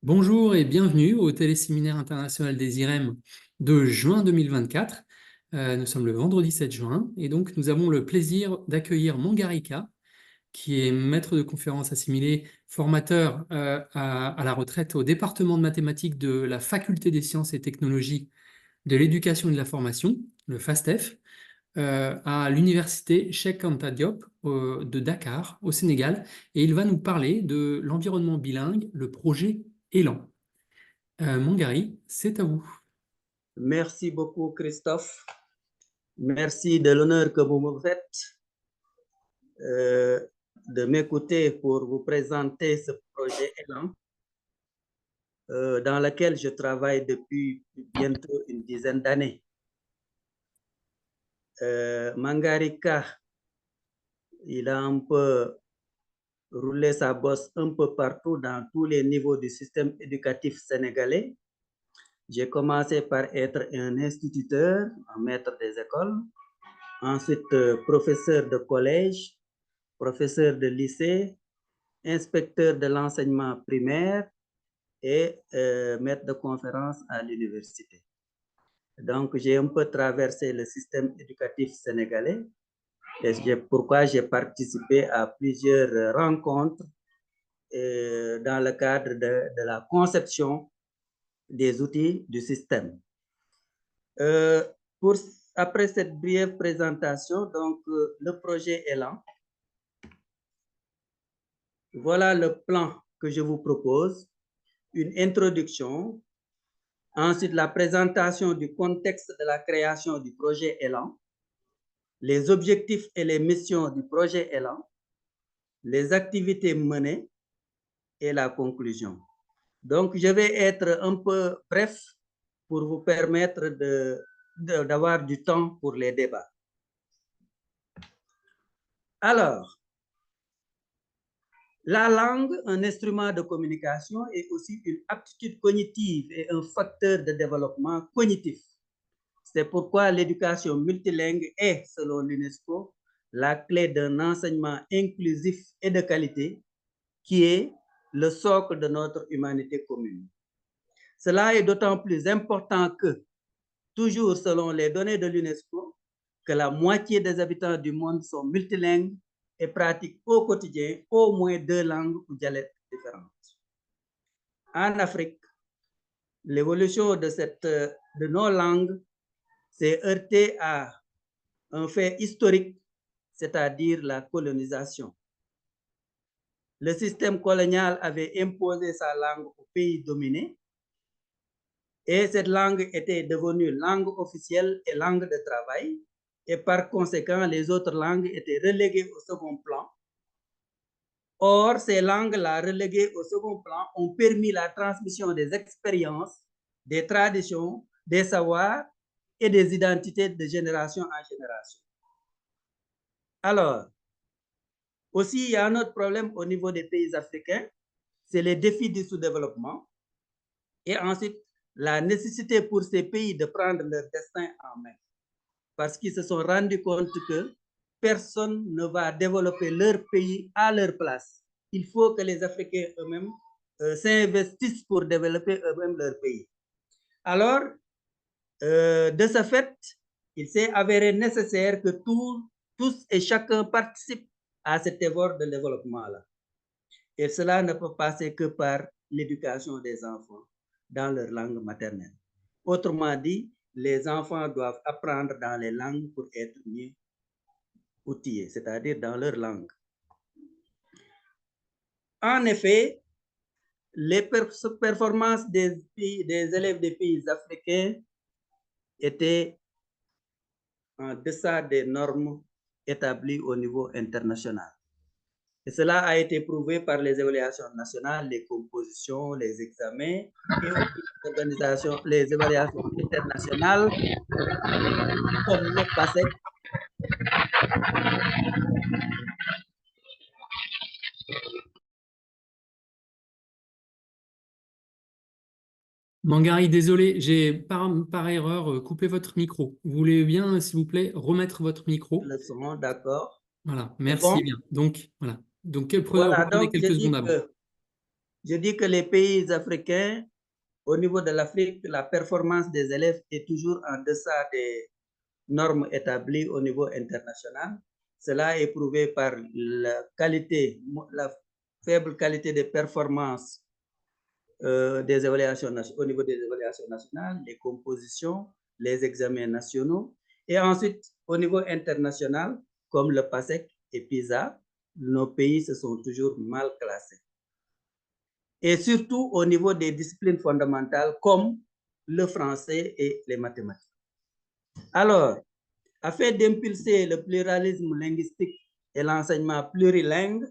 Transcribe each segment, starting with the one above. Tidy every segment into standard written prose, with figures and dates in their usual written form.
Bonjour et bienvenue au Téléséminaire international des IREM de juin 2024. Nous sommes le vendredi 7 juin et donc nous avons le plaisir d'accueillir Mangarika, qui est maître de conférences assimilé, formateur à la retraite au département de mathématiques de la Faculté des sciences et technologies de l'éducation et de la formation, le FASTEF, à l'université Cheikh Anta Diop de Dakar, au Sénégal, et il va nous parler de l'environnement bilingue, le projet Élan. Mangari, c'est à vous. Merci beaucoup, Christophe. Merci de l'honneur que vous me faites de m'écouter pour vous présenter ce projet Élan dans lequel je travaille depuis bientôt une dizaine d'années. Mangarika, il a un peu roulé sa bosse un peu partout dans tous les niveaux du système éducatif sénégalais. J'ai commencé par être un instituteur, un maître des écoles, ensuite professeur de collège, professeur de lycée, inspecteur de l'enseignement primaire et maître de conférence à l'université. Donc, j'ai un peu traversé le système éducatif sénégalais et c'est pourquoi j'ai participé à plusieurs rencontres dans le cadre de la conception des outils du système. Après cette brève présentation, donc le projet Élan. Voilà le plan que je vous propose. Une introduction, ensuite la présentation du contexte de la création du projet Élan, les objectifs et les missions du projet Élan, les activités menées et la conclusion. Donc, je vais être un peu bref pour vous permettre d'avoir du temps pour les débats. Alors, la langue, un instrument de communication, est aussi une aptitude cognitive et un facteur de développement cognitif. C'est pourquoi l'éducation multilingue est, selon l'UNESCO, la clé d'un enseignement inclusif et de qualité qui est le socle de notre humanité commune. Cela est d'autant plus important que, toujours selon les données de l'UNESCO, que la moitié des habitants du monde sont multilingues et pratiquent au quotidien au moins 2 langues ou dialectes différentes. En Afrique, l'évolution de nos langues s'est heurtée à un fait historique, c'est-à-dire la colonisation. Le système colonial avait imposé sa langue aux pays dominés et cette langue était devenue langue officielle et langue de travail et par conséquent, les autres langues étaient reléguées au second plan. Or, ces langues-là reléguées au second plan ont permis la transmission des expériences, des traditions, des savoirs et des identités de génération en génération. Alors, aussi, il y a un autre problème au niveau des pays africains, c'est les défis du sous-développement et ensuite la nécessité pour ces pays de prendre leur destin en main parce qu'ils se sont rendus compte que personne ne va développer leur pays à leur place. Il faut que les Africains eux-mêmes s'investissent pour développer eux-mêmes leur pays. Alors, de ce fait, il s'est avéré nécessaire que tous et chacun participent à cet effort de développement-là. Et cela ne peut passer que par l'éducation des enfants dans leur langue maternelle. Autrement dit, les enfants doivent apprendre dans les langues pour être mieux outillés, c'est-à-dire dans leur langue. En effet, les performances des élèves des pays africains étaient en deçà des normes établies au niveau international. Et cela a été prouvé par les évaluations nationales, les compositions, les examens et les évaluations internationales comme le PASEC. Mangari, désolé, j'ai par erreur coupé votre micro. Vous voulez bien, s'il vous plaît, remettre votre micro? Le son, d'accord. Voilà, C'est merci bon? bien. Donc, voilà. Donc, Voilà, reprenez donc je quelques secondes dis avant. que Je dis que les pays africains, au niveau de l'Afrique, la performance des élèves est toujours en deçà des normes établies au niveau international. Cela est prouvé par la faible qualité de performance des évaluations au niveau des évaluations nationales, les compositions, les examens nationaux. Et ensuite, au niveau international, comme le PASEC et PISA, nos pays se sont toujours mal classés. Et surtout au niveau des disciplines fondamentales comme le français et les mathématiques. Alors, afin d'impulser le pluralisme linguistique et l'enseignement plurilingue,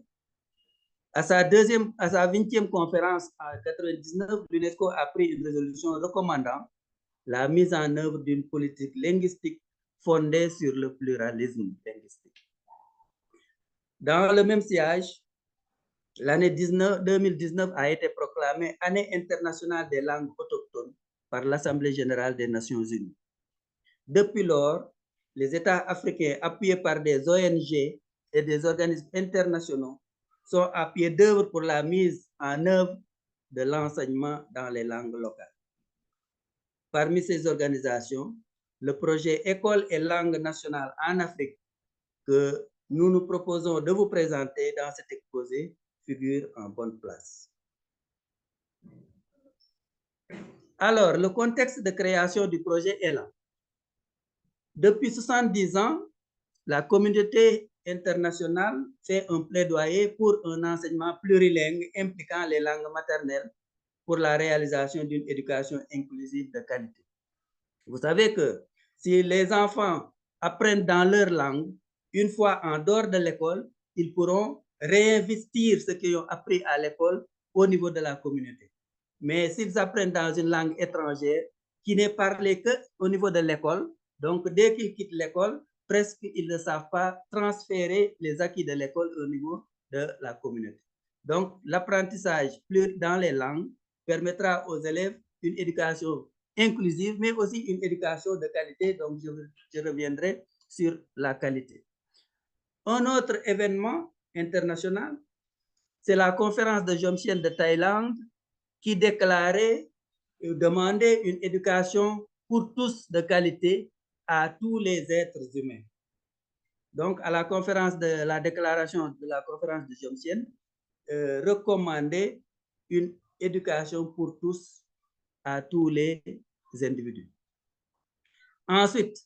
à sa 20e conférence en 1999, l'UNESCO a pris une résolution recommandant la mise en œuvre d'une politique linguistique fondée sur le pluralisme linguistique. Dans le même sillage, l'année 2019 a été proclamée Année internationale des langues autochtones par l'Assemblée générale des Nations unies. Depuis lors, les États africains, appuyés par des ONG et des organismes internationaux, sont à pied d'œuvre pour la mise en œuvre de l'enseignement dans les langues locales. Parmi ces organisations, le projet École et langues nationales en Afrique que nous nous proposons de vous présenter dans cet exposé figure en bonne place. Alors, le contexte de création du projet est là. Depuis 70 ans, la communauté internationale fait un plaidoyer pour un enseignement plurilingue impliquant les langues maternelles pour la réalisation d'une éducation inclusive de qualité. Vous savez que si les enfants apprennent dans leur langue, une fois en dehors de l'école, ils pourront réinvestir ce qu'ils ont appris à l'école au niveau de la communauté. Mais s'ils apprennent dans une langue étrangère qui n'est parlée qu'au niveau de l'école, donc dès qu'ils quittent l'école, presque ils ne savent pas transférer les acquis de l'école au niveau de la communauté. Donc l'apprentissage dans les langues permettra aux élèves une éducation inclusive, mais aussi une éducation de qualité. Donc, je reviendrai sur la qualité. Un autre événement international, c'est la conférence de Jomtien de Thaïlande qui déclarait et demandait une éducation pour tous de qualité à tous les êtres humains. Donc, à la conférence de la déclaration de la conférence de Jomtien, recommandait une éducation pour tous à tous les individus. Ensuite,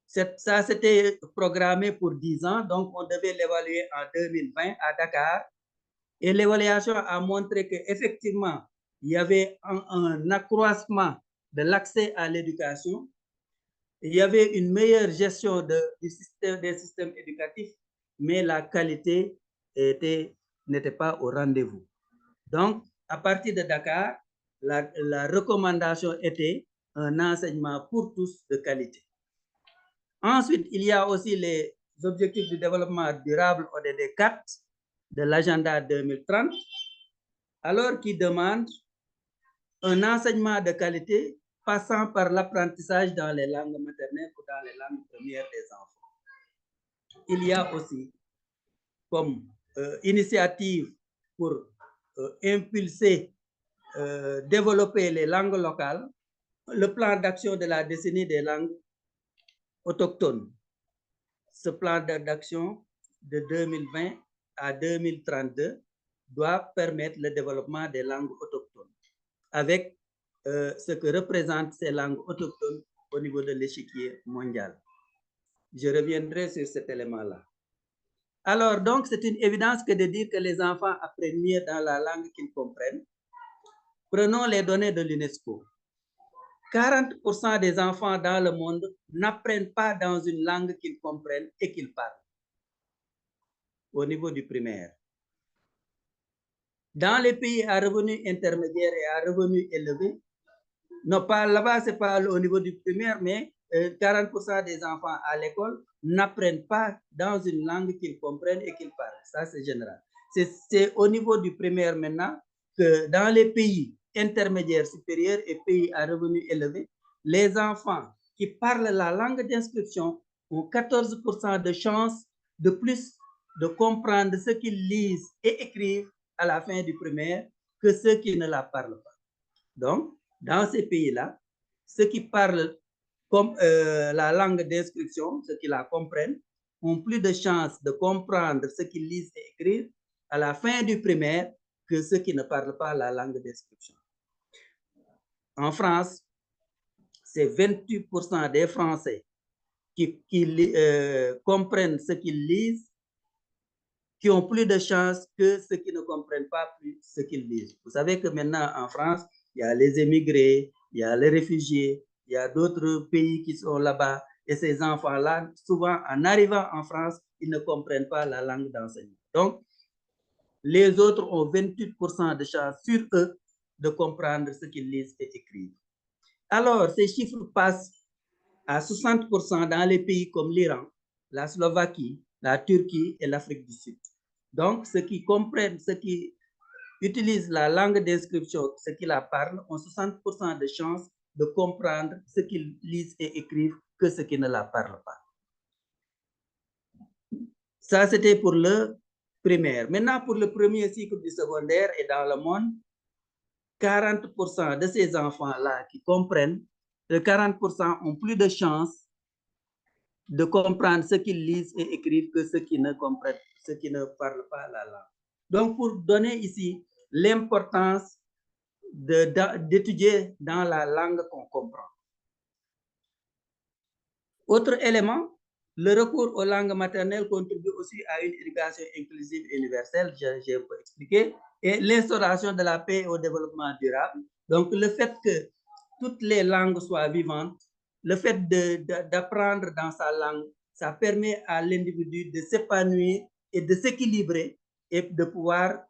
ça c'était programmé pour 10 ans, donc on devait l'évaluer en 2020 à Dakar. Et l'évaluation a montré qu'effectivement, il y avait un accroissement de l'accès à l'éducation. Il y avait une meilleure gestion des systèmes éducatifs, mais la qualité n'était pas au rendez-vous. Donc, à partir de Dakar, la recommandation était un enseignement pour tous de qualité. Ensuite, il y a aussi les objectifs du développement durable ODD 4 de l'agenda 2030, alors qui demande un enseignement de qualité passant par l'apprentissage dans les langues maternelles ou dans les langues premières des enfants. Il y a aussi comme initiative pour impulser, développer les langues locales, le plan d'action de la décennie des langues autochtones. Ce plan d'action de 2020 à 2032 doit permettre le développement des langues autochtones avec ce que représentent ces langues autochtones au niveau de l'échiquier mondial. Je reviendrai sur cet élément-là. Alors, donc, c'est une évidence que de dire que les enfants apprennent mieux dans la langue qu'ils comprennent. Prenons les données de l'UNESCO. 40% des enfants dans le monde n'apprennent pas dans une langue qu'ils comprennent et qu'ils parlent au niveau du primaire. Dans les pays à revenus intermédiaires et à revenus élevés, non pas là-bas, c'est pas au niveau du primaire, mais 40% des enfants à l'école n'apprennent pas dans une langue qu'ils comprennent et qu'ils parlent. Ça, c'est général. C'est au niveau du primaire maintenant que dans les pays intermédiaires supérieurs et pays à revenus élevés, les enfants qui parlent la langue d'inscription ont 14% de chance de plus de comprendre ce qu'ils lisent et écrivent à la fin du primaire que ceux qui ne la parlent pas. Donc, dans ces pays-là, ceux qui parlent comme la langue d'instruction, ceux qui la comprennent, ont plus de chances de comprendre ce qu'ils lisent et écrivent à la fin du primaire que ceux qui ne parlent pas la langue d'instruction. En France, c'est 28% des Français qui comprennent ce qu'ils lisent, qui ont plus de chances que ceux qui ne comprennent pas plus ce qu'ils lisent. Vous savez que maintenant en France, il y a les émigrés, il y a les réfugiés, il y a d'autres pays qui sont là-bas. Et ces enfants-là, souvent, en arrivant en France, ils ne comprennent pas la langue d'enseignement. Donc, les autres ont 28% de chances sur eux de comprendre ce qu'ils lisent et écrivent. Alors, ces chiffres passent à 60% dans les pays comme l'Iran, la Slovaquie, la Turquie et l'Afrique du Sud. Donc, ceux qui comprennent, ceux qui utilisent la langue d'inscription, ceux qui la parlent, ont 60% de chances de comprendre ce qu'ils lisent et écrivent que ceux qui ne la parlent pas. Ça, c'était pour le primaire. Maintenant, pour le premier cycle du secondaire et dans le monde, 40% de ces enfants-là qui comprennent, 40% ont plus de chances de comprendre ce qu'ils lisent et écrivent que ceux qui ne comprennent, ceux qui ne parlent pas la langue. Donc, pour donner ici l'importance d'étudier dans la langue qu'on comprend. Autre élément, le recours aux langues maternelles contribue aussi à une éducation inclusive et universelle, j'ai un peu expliqué, et l'instauration de la paix et au développement durable. Donc, le fait que toutes les langues soient vivantes, le fait d'apprendre dans sa langue, ça permet à l'individu de s'épanouir et de s'équilibrer et de pouvoir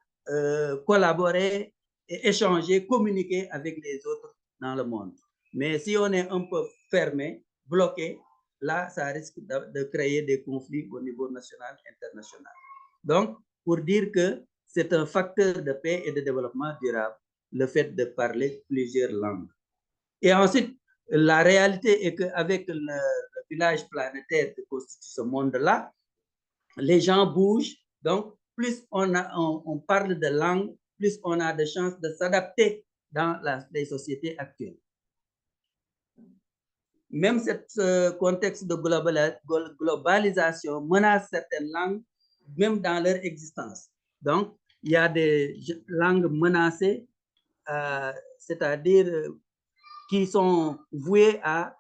collaborer et échanger, communiquer avec les autres dans le monde. Mais si on est un peu fermé, bloqué, là, ça risque de créer des conflits au niveau national et international. Donc, pour dire que c'est un facteur de paix et de développement durable, le fait de parler plusieurs langues. Et ensuite, la réalité est qu'avec le village planétaire que constitue ce monde-là, les gens bougent. Donc, plus on parle de langue, plus on a de chances de s'adapter dans les sociétés actuelles. Même ce contexte de globalisation menace certaines langues, même dans leur existence. Donc, il y a des langues menacées, c'est-à-dire qui sont vouées à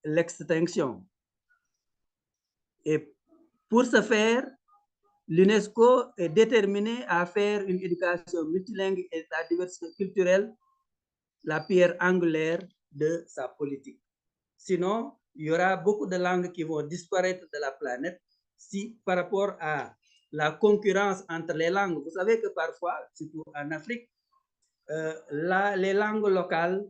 l'extinction. Et pour ce faire, l'UNESCO est déterminé à faire une éducation multilingue et la diversité culturelle la pierre angulaire de sa politique. Sinon, il y aura beaucoup de langues qui vont disparaître de la planète si par rapport à la concurrence entre les langues, vous savez que parfois, surtout en Afrique, les langues locales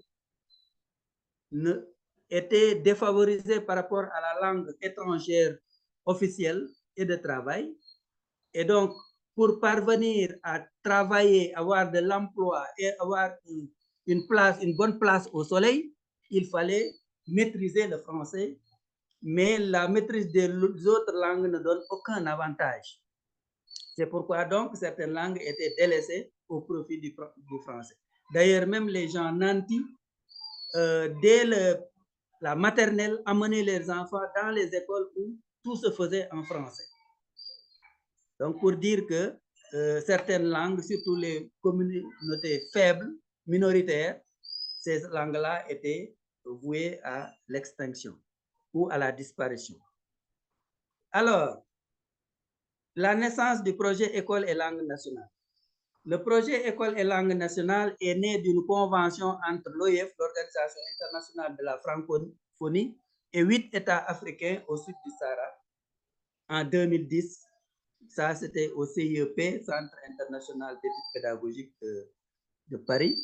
étaient défavorisées par rapport à la langue étrangère officielle et de travail. Et donc, pour parvenir à travailler, avoir de l'emploi et avoir une bonne place au soleil, il fallait maîtriser le français, mais la maîtrise des autres langues ne donne aucun avantage. C'est pourquoi donc certaines langues étaient délaissées au profit du français. D'ailleurs, même les gens nantis, dès la maternelle, amenaient les enfants dans les écoles où tout se faisait en français. Donc, pour dire que certaines langues, surtout les communautés faibles, minoritaires, ces langues-là étaient vouées à l'extinction ou à la disparition. Alors, la naissance du projet École et langue nationale. Le projet École et langue nationale est né d'une convention entre l'OIF, l'Organisation internationale de la francophonie, et 8 États africains au sud du Sahara en 2010. Ça, c'était au CIEP, Centre international d'études pédagogiques de Paris,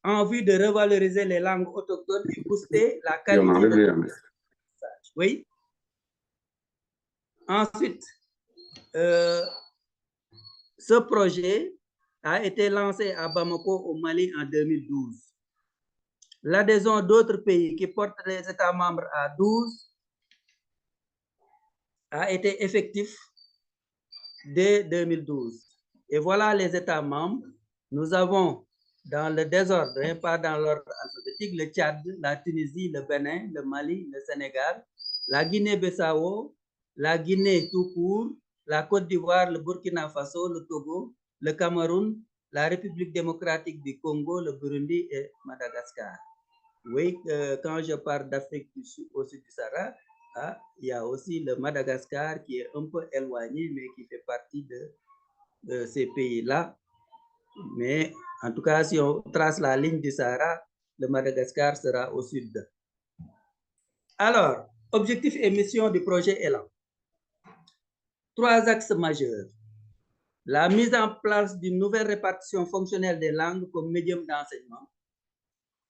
en vue de revaloriser les langues autochtones et booster la qualité de l'apprentissage. Oui. Ensuite, ce projet a été lancé à Bamako, au Mali, en 2012. L'adhésion d'autres pays qui portent les États membres à 12 a été effective dès 2012. Et voilà les États membres. Nous avons dans le désordre, pas dans l'ordre alphabétique, le Tchad, la Tunisie, le Bénin, le Mali, le Sénégal, la Guinée-Bissau, la Guinée tout court, la Côte d'Ivoire, le Burkina Faso, le Togo, le Cameroun, la République démocratique du Congo, le Burundi et Madagascar. Oui, quand je parle d'Afrique du Sud, au sud du Sahara, il y a aussi le Madagascar qui est un peu éloigné, mais qui fait partie de ces pays-là. Mais en tout cas, si on trace la ligne du Sahara, le Madagascar sera au sud. Alors, objectif et mission du projet Élan. 3 axes majeurs. La mise en place d'une nouvelle répartition fonctionnelle des langues comme médium d'enseignement,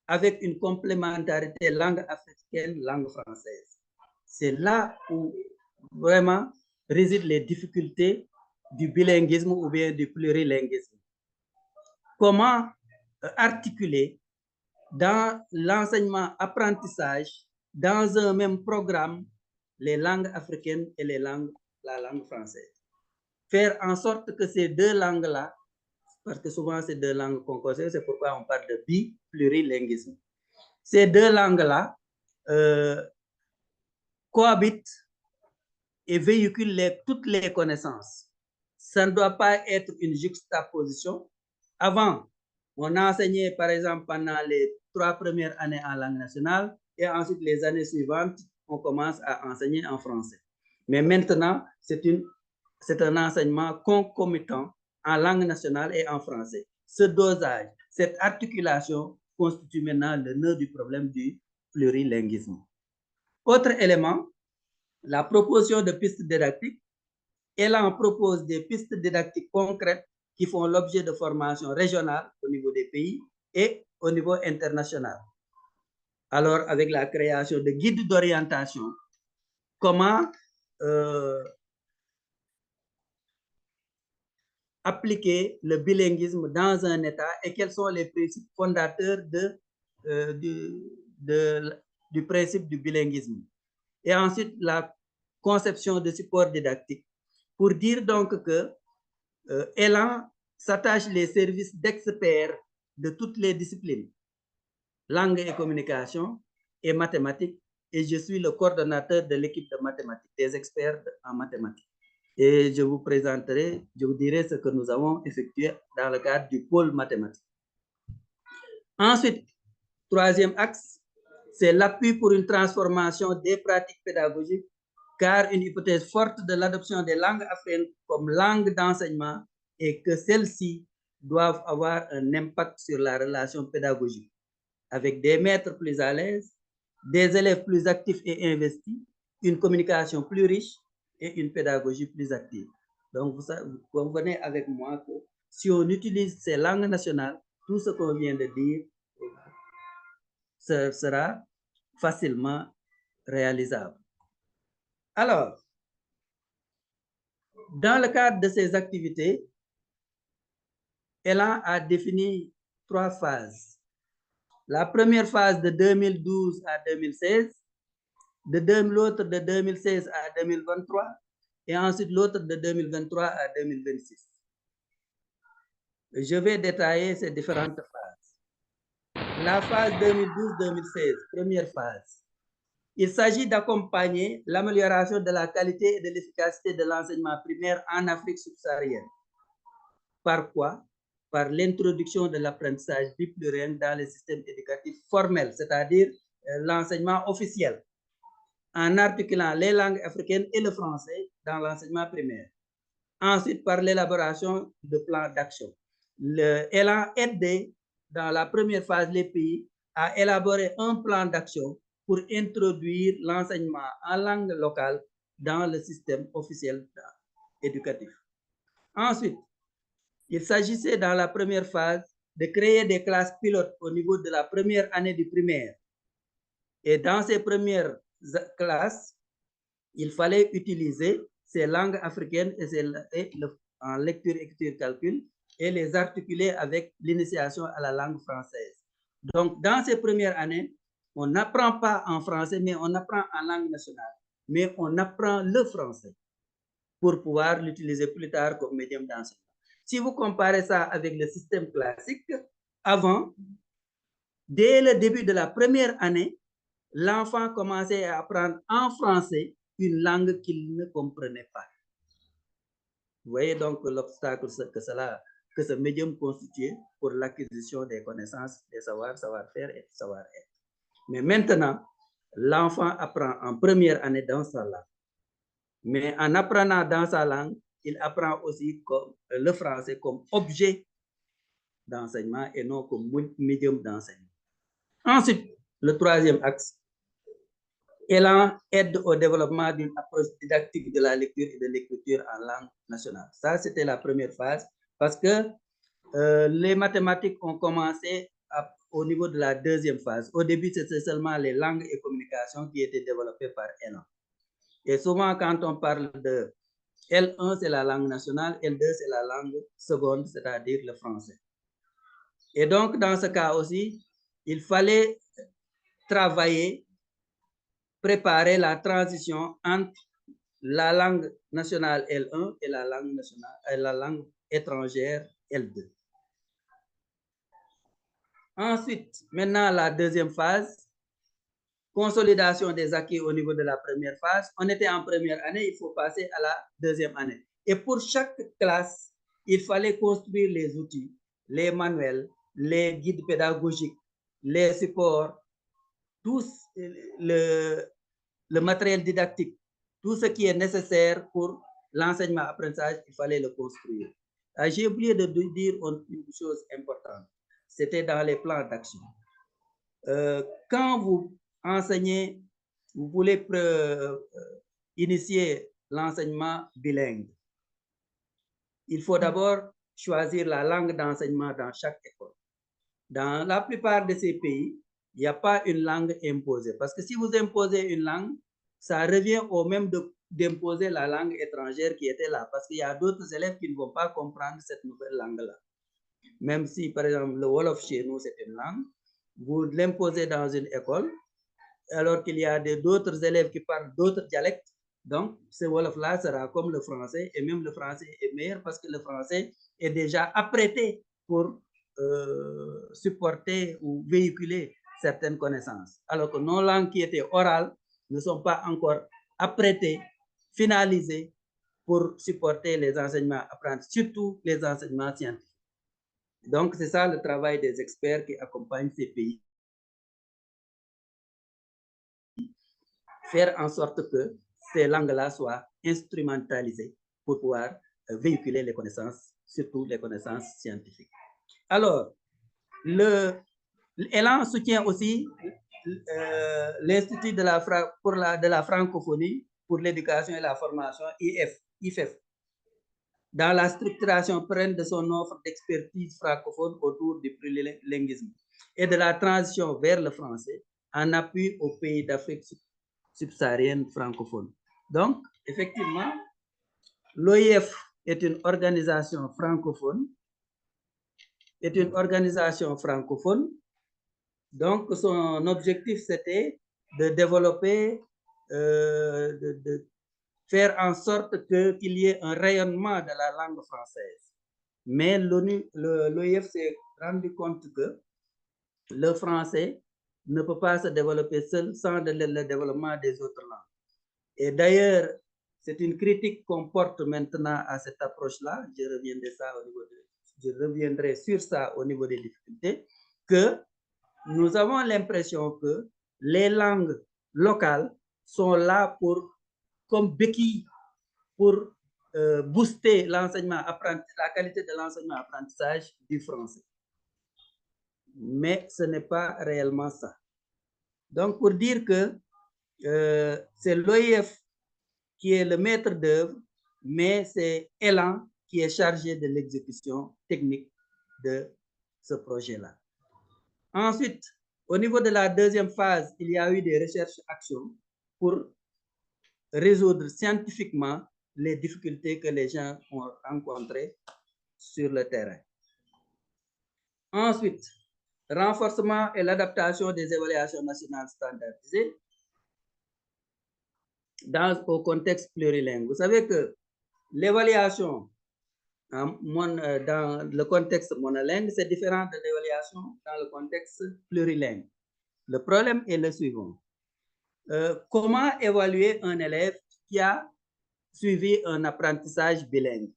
avec une complémentarité langue africaine, langue française. C'est là où vraiment résident les difficultés du bilinguisme ou bien du plurilinguisme. Comment articuler dans l'enseignement-apprentissage, dans un même programme, les langues africaines et la langue française. Faire en sorte que ces deux langues-là, parce que souvent c'est deux langues qu'on considère, c'est pourquoi on parle de plurilinguisme. Ces deux langues-là cohabitent et véhiculent toutes les connaissances. Ça ne doit pas être une juxtaposition. Avant, on enseignait, par exemple, pendant les 3 premières années en langue nationale et ensuite les années suivantes, on commence à enseigner en français. Mais maintenant, c'est un enseignement concomitant en langue nationale et en français. Ce dosage, cette articulation constitue maintenant le nœud du problème du plurilinguisme. Autre élément, la proposition de pistes didactiques. Elle en propose des pistes didactiques concrètes qui font l'objet de formations régionales au niveau des pays et au niveau international. Alors, avec la création de guides d'orientation, comment appliquer le bilinguisme dans un État et quels sont les principes fondateurs du principe du bilinguisme. Et ensuite, la conception de supports didactiques. Pour dire donc que Élan s'attache les services d'experts de toutes les disciplines, langue et communication et mathématiques, et je suis le coordonnateur de l'équipe de mathématiques, des experts en mathématiques. Et je vous présenterai, je vous dirai ce que nous avons effectué dans le cadre du pôle mathématique. Ensuite, 3e axe, c'est l'appui pour une transformation des pratiques pédagogiques, car une hypothèse forte de l'adoption des langues africaines comme langue d'enseignement est que celles-ci doivent avoir un impact sur la relation pédagogique, avec des maîtres plus à l'aise, des élèves plus actifs et investis, une communication plus riche et une pédagogie plus active. Donc, vous convenez avec moi que si on utilise ces langues nationales, tout ce qu'on vient de dire sera facilement réalisable. Alors, dans le cadre de ces activités, Élan a défini 3 phases. La première phase de 2012 à 2016, l'autre de 2016 à 2023, et ensuite l'autre de 2023 à 2026. Je vais détailler ces différentes phases. La phase 2012-2016, première phase. Il s'agit d'accompagner l'amélioration de la qualité et de l'efficacité de l'enseignement primaire en Afrique subsaharienne. Par quoi? Par l'introduction de l'apprentissage bipluriel dans le système éducatif formel, c'est-à-dire l'enseignement officiel, en articulant les langues africaines et le français dans l'enseignement primaire. Ensuite, par l'élaboration de plans d'action. Élan a aidé dans la première phase les pays à élaborer un plan d'action pour introduire l'enseignement en langue locale dans le système officiel éducatif. Ensuite, il s'agissait dans la première phase de créer des classes pilotes au niveau de la première année du primaire. Et dans ces premières classes, il fallait utiliser ces langues africaines en lecture, écriture, calcul et les articuler avec l'initiation à la langue française. Donc, dans ces premières années, on n'apprend pas en français, mais on apprend en langue nationale. Mais on apprend le français pour pouvoir l'utiliser plus tard comme médium d'enseignement. Si vous comparez ça avec le système classique, avant, dès le début de la première année, l'enfant commençait à apprendre en français une langue qu'il ne comprenait pas. Vous voyez donc l'obstacle que ce médium constitue pour l'acquisition des connaissances, des savoirs, savoir-faire et savoir-être. Mais maintenant, l'enfant apprend en première année dans sa langue. Mais en apprenant dans sa langue, il apprend aussi le français comme objet d'enseignement et non comme médium d'enseignement. Ensuite, le troisième axe, Élan aide au développement d'une approche didactique de la lecture et de l'écriture en langue nationale. Ça, c'était la première phase parce que les mathématiques ont commencé au niveau de la deuxième phase. Au début, c'était seulement les langues et communications qui étaient développées par Élan. Et souvent, quand on parle de L1, c'est la langue nationale, L2, c'est la langue seconde, c'est-à-dire le français. Et donc, dans ce cas aussi, il fallait travailler, préparer la transition entre la langue nationale L1 et la langue étrangère L2. Ensuite, maintenant, la deuxième phase, consolidation des acquis au niveau de la première phase. On était en première année, il faut passer à la deuxième année. Et pour chaque classe, il fallait construire les outils, les manuels, les guides pédagogiques, les supports, tout le matériel didactique, tout ce qui est nécessaire pour l'enseignement-apprentissage, il fallait le construire. J'ai oublié de dire une chose importante. C'était dans les plans d'action. Quand vous enseignez, vous voulez initier l'enseignement bilingue, il faut d'abord choisir la langue d'enseignement dans chaque école. Dans la plupart de ces pays, il n'y a pas une langue imposée. Parce que si vous imposez une langue, ça revient au même d'imposer la langue étrangère qui était là. Parce qu'il y a d'autres élèves qui ne vont pas comprendre cette nouvelle langue-là. Même si, par exemple, le Wolof chez nous, c'est une langue, vous l'imposez dans une école, alors qu'il y a d'autres élèves qui parlent d'autres dialectes. Donc, ce Wolof-là sera comme le français, et même le français est meilleur parce que le français est déjà apprêté pour supporter ou véhiculer certaines connaissances. Alors que nos langues qui étaient orales ne sont pas encore apprêtées, finalisées pour supporter les enseignements apprentis, surtout les enseignements scientifiques. Donc, c'est ça le travail des experts qui accompagnent ces pays. Faire en sorte que ces langues-là soient instrumentalisées pour pouvoir véhiculer les connaissances, surtout les connaissances scientifiques. Alors, l'Élan soutient aussi l'Institut de la francophonie pour l'éducation et la formation, IFEF, dans la structuration pérenne de son offre d'expertise francophone autour du plurilinguisme et de la transition vers le français en appui aux pays d'Afrique subsaharienne francophone. Donc, effectivement, l'OIF est une organisation francophone, Donc, son objectif, c'était de développer, de faire en sorte qu'il y ait un rayonnement de la langue française. Mais l'OIF s'est rendu compte que le français ne peut pas se développer seul sans le développement des autres langues. Et d'ailleurs, c'est une critique qu'on porte maintenant à cette approche-là. Je reviendrai sur ça au niveau des difficultés, que nous avons l'impression que les langues locales sont là comme béquille pour booster la qualité de l'enseignement-apprentissage du français. Mais ce n'est pas réellement ça. Donc, pour dire que c'est l'OIF qui est le maître d'œuvre, mais c'est Élan qui est chargé de l'exécution technique de ce projet-là. Ensuite, au niveau de la deuxième phase, il y a eu des recherches-actions pour résoudre scientifiquement les difficultés que les gens ont rencontrées sur le terrain. Ensuite, renforcement et l'adaptation des évaluations nationales standardisées au contexte plurilingue. Vous savez que l'évaluation dans le contexte monolingue, c'est différent de l'évaluation dans le contexte plurilingue. Le problème est le suivant. Comment évaluer un élève qui a suivi un apprentissage bilingue?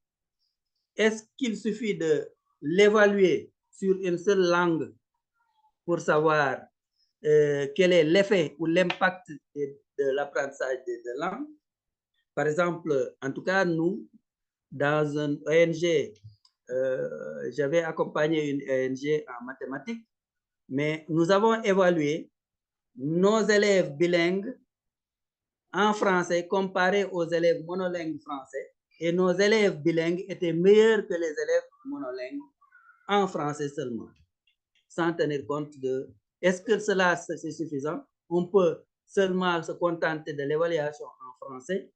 Est-ce qu'il suffit de l'évaluer sur une seule langue pour savoir quel est l'effet ou l'impact de l'apprentissage des deux langues? Par exemple, en tout cas, nous, dans un ONG, j'avais accompagné une ONG en mathématiques, mais nous avons évalué nos élèves bilingues en français comparés aux élèves monolingues français, et nos élèves bilingues étaient meilleurs que les élèves monolingues en français seulement, sans tenir compte de est-ce que cela c'est suffisant? On peut seulement se contenter de l'évaluation en français,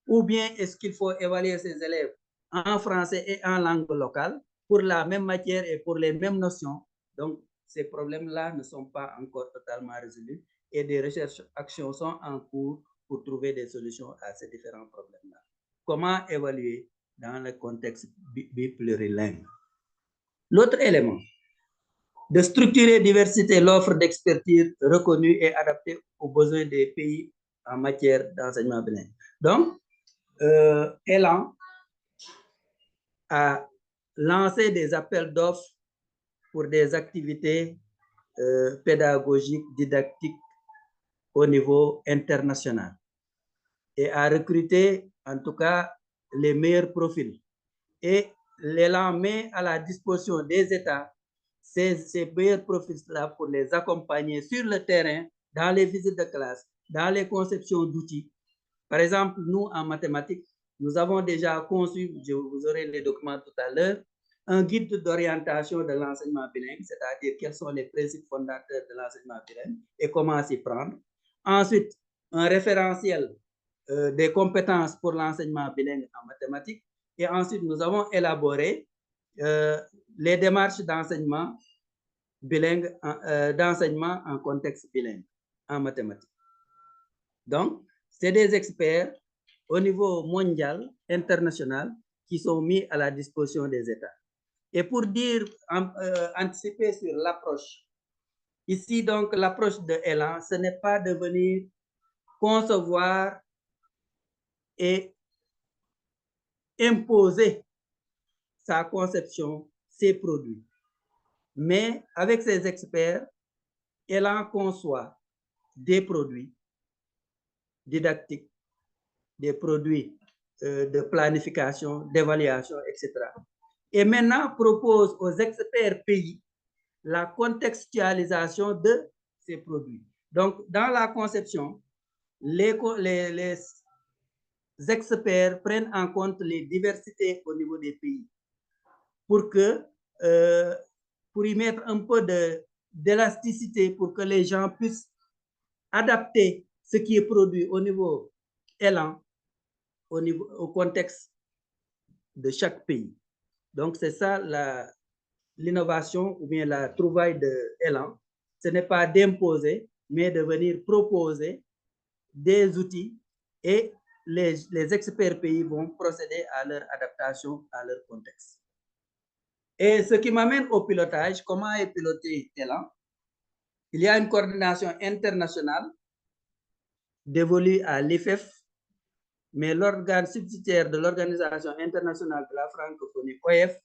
ou bien est-ce qu'il faut évaluer ces élèves en français et en langue locale pour la même matière et pour les mêmes notions? Donc, ces problèmes-là ne sont pas encore totalement résolus et des recherches, actions sont en cours pour trouver des solutions à ces différents problèmes-là. Comment évaluer dans le contexte biplurilingue? L'autre élément, de structurer diversité l'offre d'expertise reconnue et adaptée aux besoins des pays en matière d'enseignement bilingue. Donc, Elan a lancé des appels d'offres pour des activités pédagogiques, didactiques au niveau international et a recruté en tout cas les meilleurs profils. Et l'Élan met à la disposition des États ces meilleurs profils-là pour les accompagner sur le terrain, dans les visites de classe, dans les conceptions d'outils. Par exemple, nous, en mathématiques, nous avons déjà conçu, vous aurez les documents tout à l'heure, un guide d'orientation de l'enseignement bilingue, c'est-à-dire quels sont les principes fondateurs de l'enseignement bilingue et comment s'y prendre. Ensuite, un référentiel des compétences pour l'enseignement bilingue en mathématiques. Et ensuite, nous avons élaboré les démarches d'enseignement bilingue, d'enseignement en contexte bilingue en mathématiques. Donc, c'est des experts au niveau mondial, international, qui sont mis à la disposition des États. Et pour dire, anticiper sur l'approche, ici donc l'approche de Elan, ce n'est pas de venir concevoir et imposer sa conception, ses produits. Mais avec ses experts, Elan conçoit des produits didactiques, des produits de planification, d'évaluation, etc. Et maintenant propose aux experts pays la contextualisation de ces produits. Donc, dans la conception, les experts prennent en compte les diversités au niveau des pays pour y mettre un peu d'élasticité pour que les gens puissent adapter ce qui est produit au niveau Elan, au contexte de chaque pays. Donc, c'est ça l'innovation ou bien la trouvaille de Elan. Ce n'est pas d'imposer, mais de venir proposer des outils et les experts pays vont procéder à leur adaptation à leur contexte. Et ce qui m'amène au pilotage, comment est piloté Elan? Il y a une coordination internationale dévolue à l'IFEF, mais l'organe subsidiaire de l'Organisation internationale de la francophonie, OIF,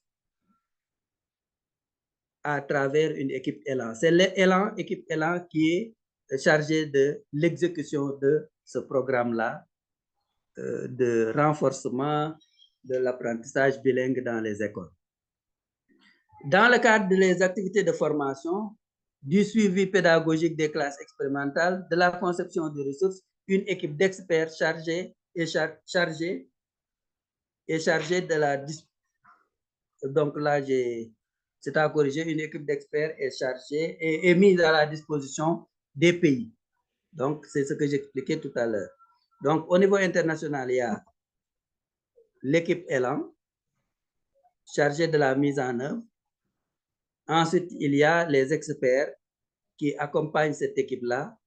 à travers une équipe Elan. C'est l'équipe Elan qui est chargée de l'exécution de ce programme-là de renforcement de l'apprentissage bilingue dans les écoles. Dans le cadre des activités de formation, du suivi pédagogique des classes expérimentales, de la conception de ressources, une équipe d'experts chargée de la... Donc là, c'est à corriger, une équipe d'experts est chargée et est mise à la disposition des pays. Donc, c'est ce que j'expliquais tout à l'heure. Donc, au niveau international, il y a l'équipe Elan, chargée de la mise en œuvre. Ensuite, il y a les experts qui accompagnent cette équipe-là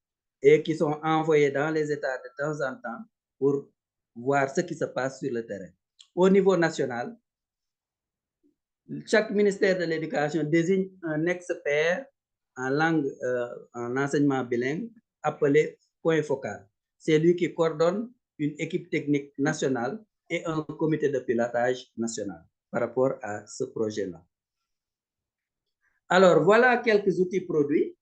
et qui sont envoyés dans les États de temps en temps pour voir ce qui se passe sur le terrain. Au niveau national, Chaque ministère de l'Éducation désigne un expert en langue, en enseignement bilingue, appelé point focal. C'est lui qui coordonne une équipe technique nationale et un comité de pilotage national par rapport à ce projet-là. Alors, voilà quelques outils produits.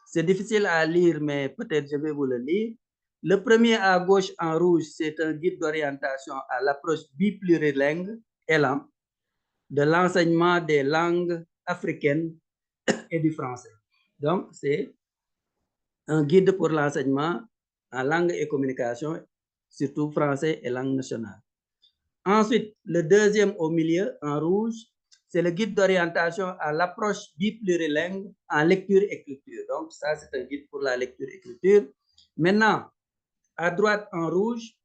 C'est difficile à lire, mais peut-être je vais vous le lire. Le premier à gauche en rouge, c'est un guide d'orientation à l'approche biplurilingue, ELAN, de l'enseignement des langues africaines et du français. Donc, c'est un guide pour l'enseignement en langue et communication, surtout français et langue nationale. Ensuite, le deuxième au milieu, en rouge, c'est le guide d'orientation à l'approche biplurilingue en lecture-écriture. Donc, ça, c'est un guide pour la lecture-écriture. Maintenant, à droite, en rouge,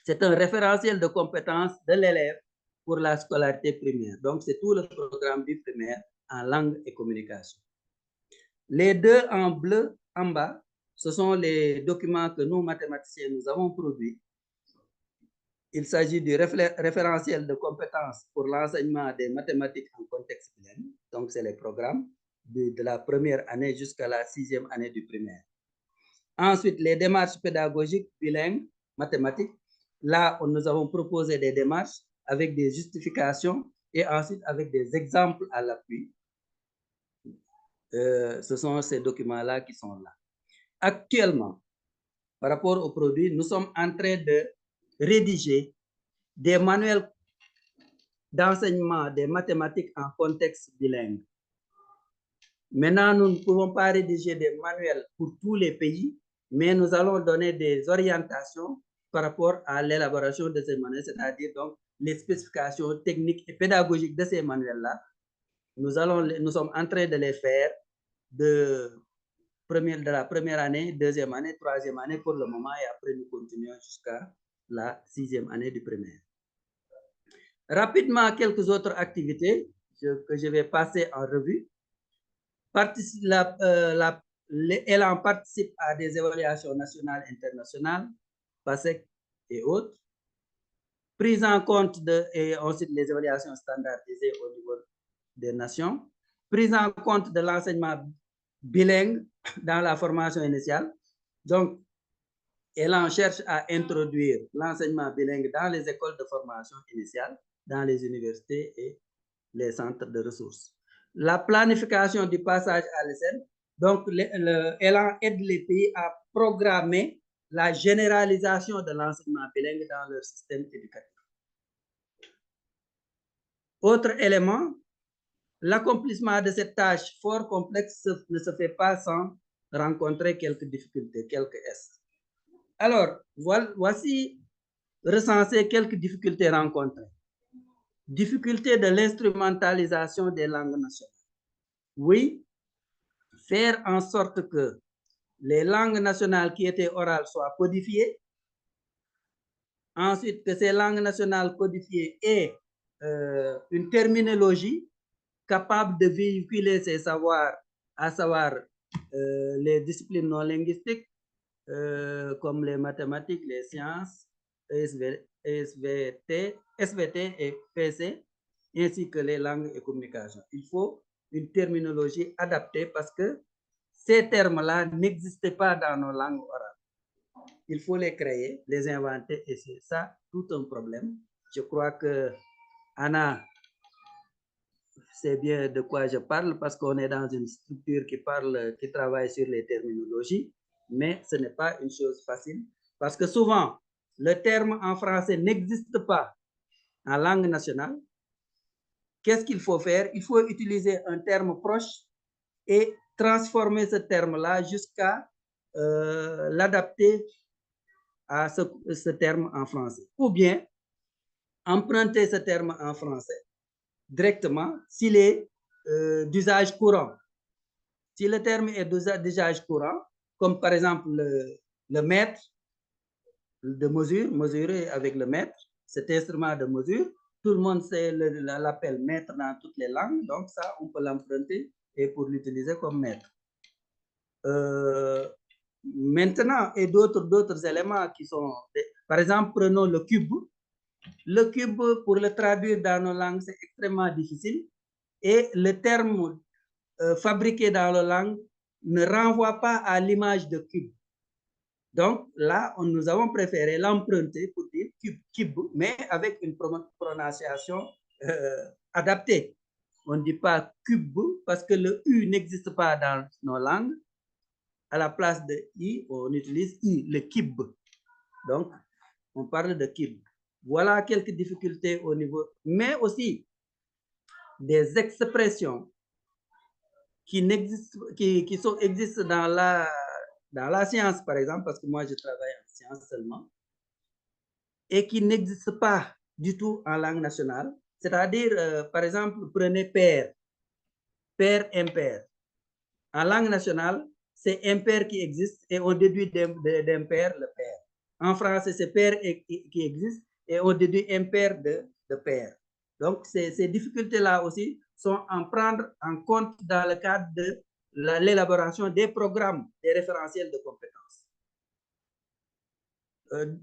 c'est un référentiel de compétences de l'élève pour la scolarité primaire. Donc, c'est tout le programme du primaire en langue et communication. Les deux en bleu, en bas, ce sont les documents que nous, mathématiciens, nous avons produits. Il s'agit du référentiel de compétences pour l'enseignement des mathématiques en contexte bilingue. Donc, c'est les programmes de la première année jusqu'à la 6e année du primaire. Ensuite, les démarches pédagogiques bilingues mathématiques. Là, nous avons proposé des démarches avec des justifications et ensuite avec des exemples à l'appui. Ce sont ces documents-là qui sont là. Actuellement, par rapport aux produits, nous sommes en train de rédiger des manuels d'enseignement des mathématiques en contexte bilingue. Maintenant, nous ne pouvons pas rédiger des manuels pour tous les pays, mais nous allons donner des orientations par rapport à l'élaboration de ces manuels, c'est-à-dire donc les spécifications techniques et pédagogiques de ces manuels-là. Nous sommes en train de les faire de la première année, deuxième année, troisième année pour le moment, et après nous continuons jusqu'à la 6e année du primaire. Rapidement, quelques autres activités que je vais passer en revue. ELAN participe à des évaluations nationales, internationales, PASEC et autres. Prise en compte et ensuite les évaluations standardisées au niveau des nations. Prise en compte de l'enseignement bilingue dans la formation initiale. Donc, ELAN cherche à introduire l'enseignement bilingue dans les écoles de formation initiale, dans les universités et les centres de ressources. La planification du passage à l'ESN. Donc, ELAN aide les pays à programmer la généralisation de l'enseignement bilingue dans leur système éducatif. Autre élément, l'accomplissement de cette tâche fort complexe ne se fait pas sans rencontrer quelques difficultés, quelques S. Alors, voici recenser quelques difficultés rencontrées. Difficulté de l'instrumentalisation des langues nationales. Oui, faire en sorte que les langues nationales qui étaient orales soient codifiées. Ensuite, que ces langues nationales codifiées aient une terminologie capable de véhiculer ces savoirs, à savoir les disciplines non linguistiques, comme les mathématiques, les sciences, SVT et PC, ainsi que les langues et communications. Il faut une terminologie adaptée parce que ces termes-là n'existaient pas dans nos langues orales. Il faut les créer, les inventer, et c'est ça tout un problème. Je crois que Anna sait bien de quoi je parle parce qu'on est dans une structure qui travaille sur les terminologies, mais ce n'est pas une chose facile parce que souvent, le terme en français n'existe pas en langue nationale. Qu'est-ce qu'il faut faire? Il faut utiliser un terme proche et transformer ce terme-là jusqu'à l'adapter à ce terme en français. Ou bien, emprunter ce terme en français directement s'il est d'usage courant. Si le terme est d'usage courant, comme par exemple le mètre de mesure, mesurer avec le mètre, cet instrument de mesure, tout le monde sait l'appel mètre dans toutes les langues, donc ça, on peut l'emprunter et pour l'utiliser comme mètre. Maintenant, et d'autres éléments qui sont, par exemple, prenons le cube. Le cube, pour le traduire dans nos langues, c'est extrêmement difficile. Et le terme fabriqué dans la langue ne renvoie pas à l'image de cube. Donc là, nous avons préféré l'emprunter pour dire cube, mais avec une prononciation adaptée. On ne dit pas cube parce que le U n'existe pas dans nos langues. À la place de I, on utilise I, le kib. Donc, on parle de kib. Voilà quelques difficultés au niveau, mais aussi des expressions qui existent dans la science, par exemple, parce que moi, je travaille en science seulement, et qui n'existent pas du tout en langue nationale. C'est-à-dire, par exemple, prenez père, impair. En langue nationale, c'est impair qui existe et on déduit d'impair le père. En français, c'est père qui existe et on déduit impair de père. Donc, ces difficultés-là aussi sont à prendre en compte dans le cadre de l'élaboration des programmes, des référentiels de compétences.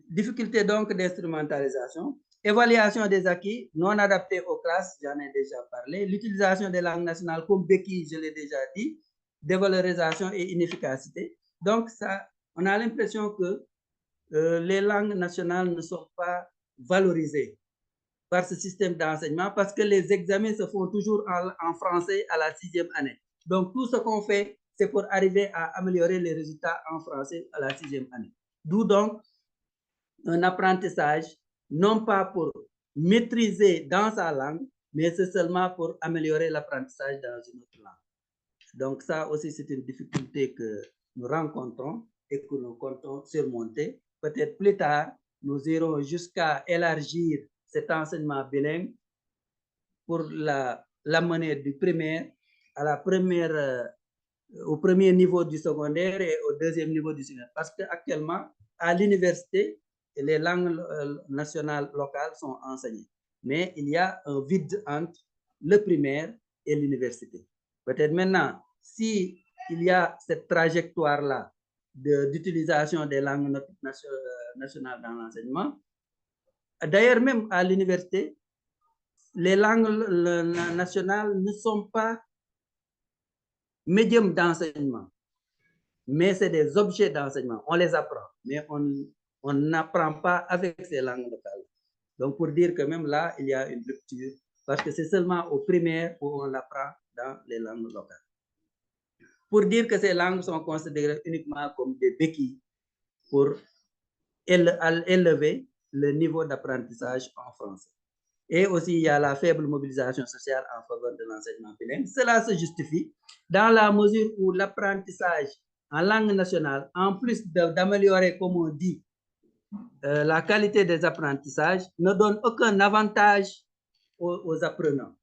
Difficulté donc d'instrumentalisation, évaluation des acquis non adaptés aux classes, j'en ai déjà parlé, l'utilisation des langues nationales comme béquille, je l'ai déjà dit, dévalorisation et inefficacité. Donc, ça, on a l'impression que les langues nationales ne sont pas valorisées par ce système d'enseignement parce que les examens se font toujours en français à la 6e année. Donc, tout ce qu'on fait, c'est pour arriver à améliorer les résultats en français à la 6e année. D'où donc un apprentissage, non pas pour maîtriser dans sa langue, mais c'est seulement pour améliorer l'apprentissage dans une autre langue. Donc ça aussi, c'est une difficulté que nous rencontrons et que nous comptons surmonter. Peut-être plus tard, nous irons jusqu'à élargir cet enseignement bilingue pour l'amener du primaire à la première, au premier niveau du secondaire et au deuxième niveau du secondaire. Parce qu'actuellement, à l'université, les langues nationales locales sont enseignées. Mais il y a un vide entre le primaire et l'université. Peut-être maintenant, si il y a cette trajectoire-là d'utilisation des langues nationales dans l'enseignement, d'ailleurs même à l'université, les langues nationales ne sont pas médium d'enseignement, mais c'est des objets d'enseignement. On les apprend, mais on n'apprend pas avec ces langues locales. Donc, pour dire que même là, il y a une rupture, parce que c'est seulement au primaire où on l'apprend dans les langues locales. Pour dire que ces langues sont considérées uniquement comme des béquilles pour élever le niveau d'apprentissage en français. Et aussi, il y a la faible mobilisation sociale en faveur de l'enseignement bilingue. Cela se justifie dans la mesure où l'apprentissage en langue nationale, en plus d'améliorer, comme on dit, la qualité des apprentissages, ne donne aucun avantage aux apprenants.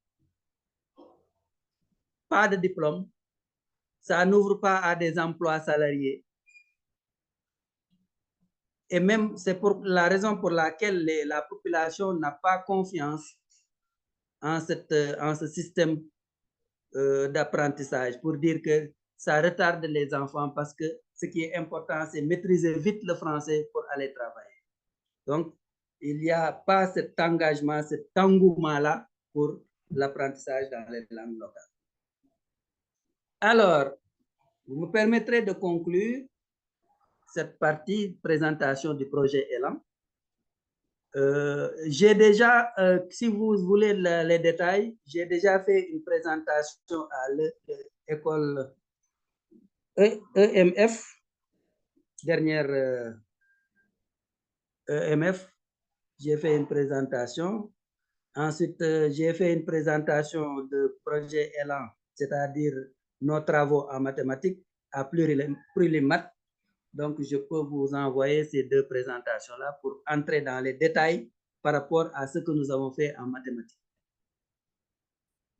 Pas de diplôme, ça n'ouvre pas à des emplois salariés. Et même, c'est pour la raison pour laquelle la population n'a pas confiance en ce système d'apprentissage, pour dire que ça retarde les enfants parce que ce qui est important, c'est maîtriser vite le français pour aller travailler. Donc, il n'y a pas cet engagement, cet engouement-là pour l'apprentissage dans les langues locales. Alors, vous me permettrez de conclure cette partie présentation du projet Élan. J'ai déjà, si vous voulez les détails, j'ai déjà fait une présentation à l'école EMF, dernière EMF, j'ai fait une présentation. Ensuite, j'ai fait une présentation de projet Élan, c'est-à-dire nos travaux en mathématiques à Plurimat. Donc, je peux vous envoyer ces deux présentations-là pour entrer dans les détails par rapport à ce que nous avons fait en mathématiques.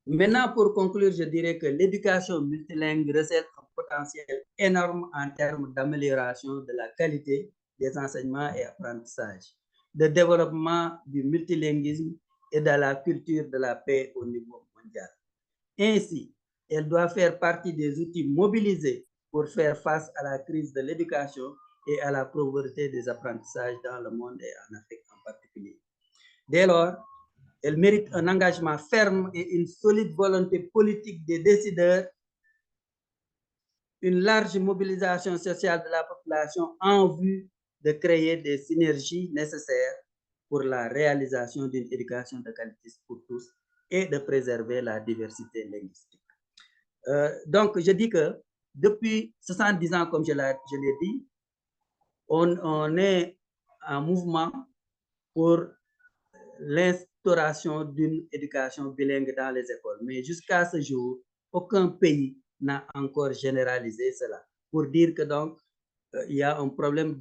Maintenant, pour conclure, je dirais que l'éducation multilingue recèle un potentiel énorme en termes d'amélioration de la qualité des enseignements et apprentissages, de développement du multilinguisme et de la culture de la paix au niveau mondial. Ainsi, elle doit faire partie des outils mobilisés pour faire face à la crise de l'éducation et à la pauvreté des apprentissages dans le monde et en Afrique en particulier. Dès lors, elle mérite un engagement ferme et une solide volonté politique des décideurs, une large mobilisation sociale de la population en vue de créer des synergies nécessaires pour la réalisation d'une éducation de qualité pour tous et de préserver la diversité linguistique. Donc, je dis que depuis 70 ans, comme je l'ai dit, on est en mouvement pour l'instauration d'une éducation bilingue dans les écoles. Mais jusqu'à ce jour, aucun pays n'a encore généralisé cela. Pour dire que donc, il y a un problème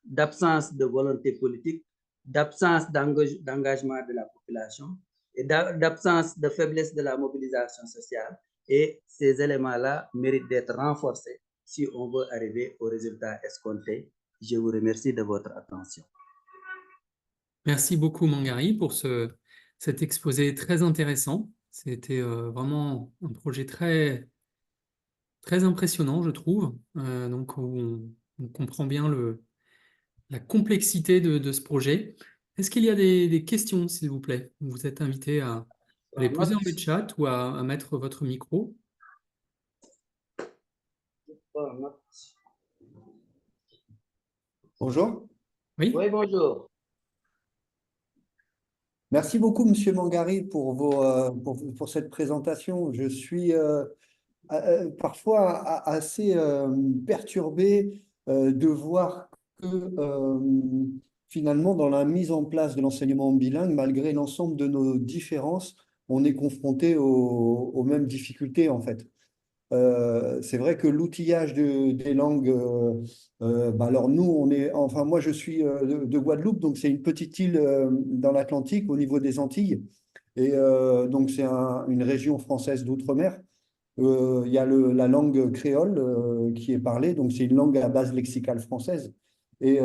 d'absence de volonté politique, d'absence d'engagement de la population et d'absence de faiblesse de la mobilisation sociale. Et ces éléments-là méritent d'être renforcés si on veut arriver au résultat escompté. Je vous remercie de votre attention. Merci beaucoup, Mangari, pour cet exposé très intéressant. C'était vraiment un projet très, très impressionnant, je trouve. Donc, on comprend bien la complexité de ce projet. Est-ce qu'il y a des questions, s'il vous plaît? Vous êtes invité à les poser dans le chat ou à mettre votre micro. Bonjour. Oui, Oui, bonjour. Merci beaucoup, Monsieur Mangari, pour cette présentation. Je suis parfois assez perturbé de voir que finalement, dans la mise en place de l'enseignement bilingue, malgré l'ensemble de nos différences, on est confronté aux mêmes difficultés, en fait. C'est vrai que l'outillage des langues, alors nous, enfin moi je suis de Guadeloupe, donc c'est une petite île dans l'Atlantique au niveau des Antilles, et donc c'est une région française d'outre-mer. Il y a la langue créole qui est parlée, donc c'est une langue à base lexicale française. Et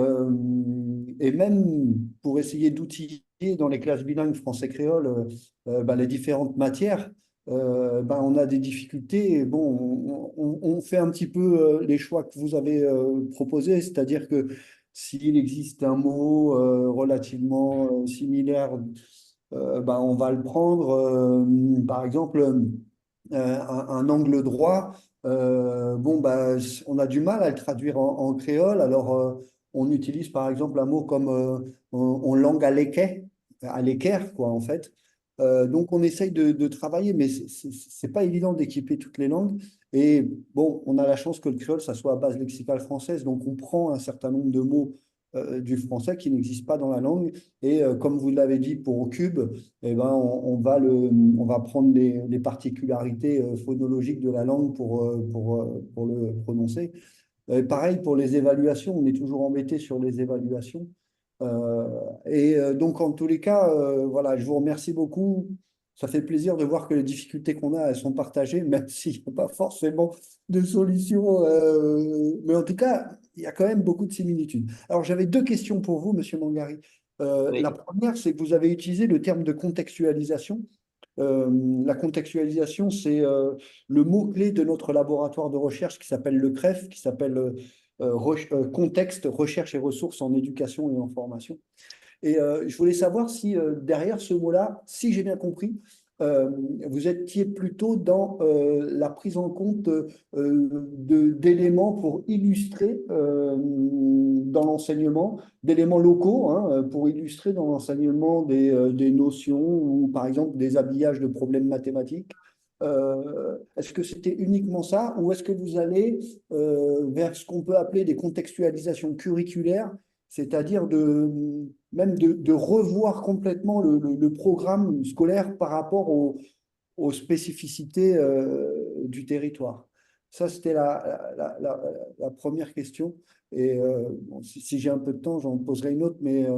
même pour essayer d'outiller dans les classes bilingues français-créole les différentes matières, on a des difficultés. Bon, on fait un petit peu les choix que vous avez proposés, c'est-à-dire que s'il existe un mot relativement similaire, on va le prendre. Par exemple, un angle droit, on a du mal à le traduire en créole. Alors, on utilise par exemple un mot comme on langue à l'équerre, quoi, en fait. Donc, on essaye de travailler, mais c'est pas évident d'équiper toutes les langues. Et bon, on a la chance que le créole, ça soit à base lexicale française, donc on prend un certain nombre de mots du français qui n'existent pas dans la langue. Et comme vous l'avez dit pour Cube, eh ben, on va prendre les particularités phonologiques de la langue pour le prononcer. Pareil pour les évaluations, on est toujours embêté sur les évaluations. Donc, en tous les cas, voilà, je vous remercie beaucoup. Ça fait plaisir de voir que les difficultés qu'on a, elles sont partagées, même s'il n'y a pas forcément de solution. Mais en tout cas, il y a quand même beaucoup de similitudes. Alors, j'avais deux questions pour vous, Monsieur Mangari. Oui. La première, c'est que vous avez utilisé le terme de contextualisation. La contextualisation, c'est le mot-clé de notre laboratoire de recherche qui s'appelle le CREF, qui s'appelle Contexte, Recherche et Ressources en éducation et en formation. Et je voulais savoir si derrière ce mot-là, si j'ai bien compris, vous étiez plutôt dans la prise en compte d'éléments pour illustrer dans l'enseignement, d'éléments locaux, hein, pour illustrer dans l'enseignement des notions ou par exemple des habillages de problèmes mathématiques. Est-ce que c'était uniquement ça ou est-ce que vous allez vers ce qu'on peut appeler des contextualisations curriculaires, c'est-à-dire même de revoir complètement le programme scolaire par rapport aux spécificités du territoire? Ça, c'était la première question. Et bon, si j'ai un peu de temps, j'en poserai une autre, mais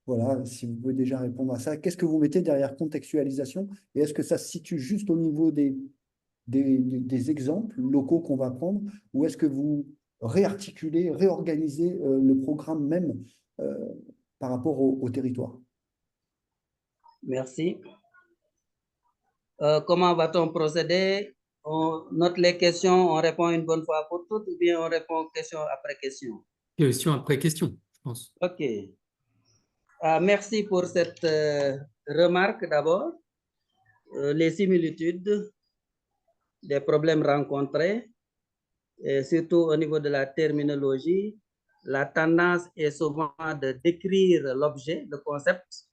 voilà, si vous pouvez déjà répondre à ça. Qu'est-ce que vous mettez derrière contextualisation? Et est-ce que ça se situe juste au niveau des exemples locaux qu'on va prendre, ou est-ce que vous réarticulez, réorganisez le programme même par rapport au territoire? Merci. Comment va-t-on procéder? On note les questions, on répond une bonne fois pour toutes, ou bien on répond question après question? question après question, je pense. OK. Merci pour cette remarque d'abord. Les similitudes des problèmes rencontrés, et surtout au niveau de la terminologie, la tendance est souvent de décrire l'objet, le concept,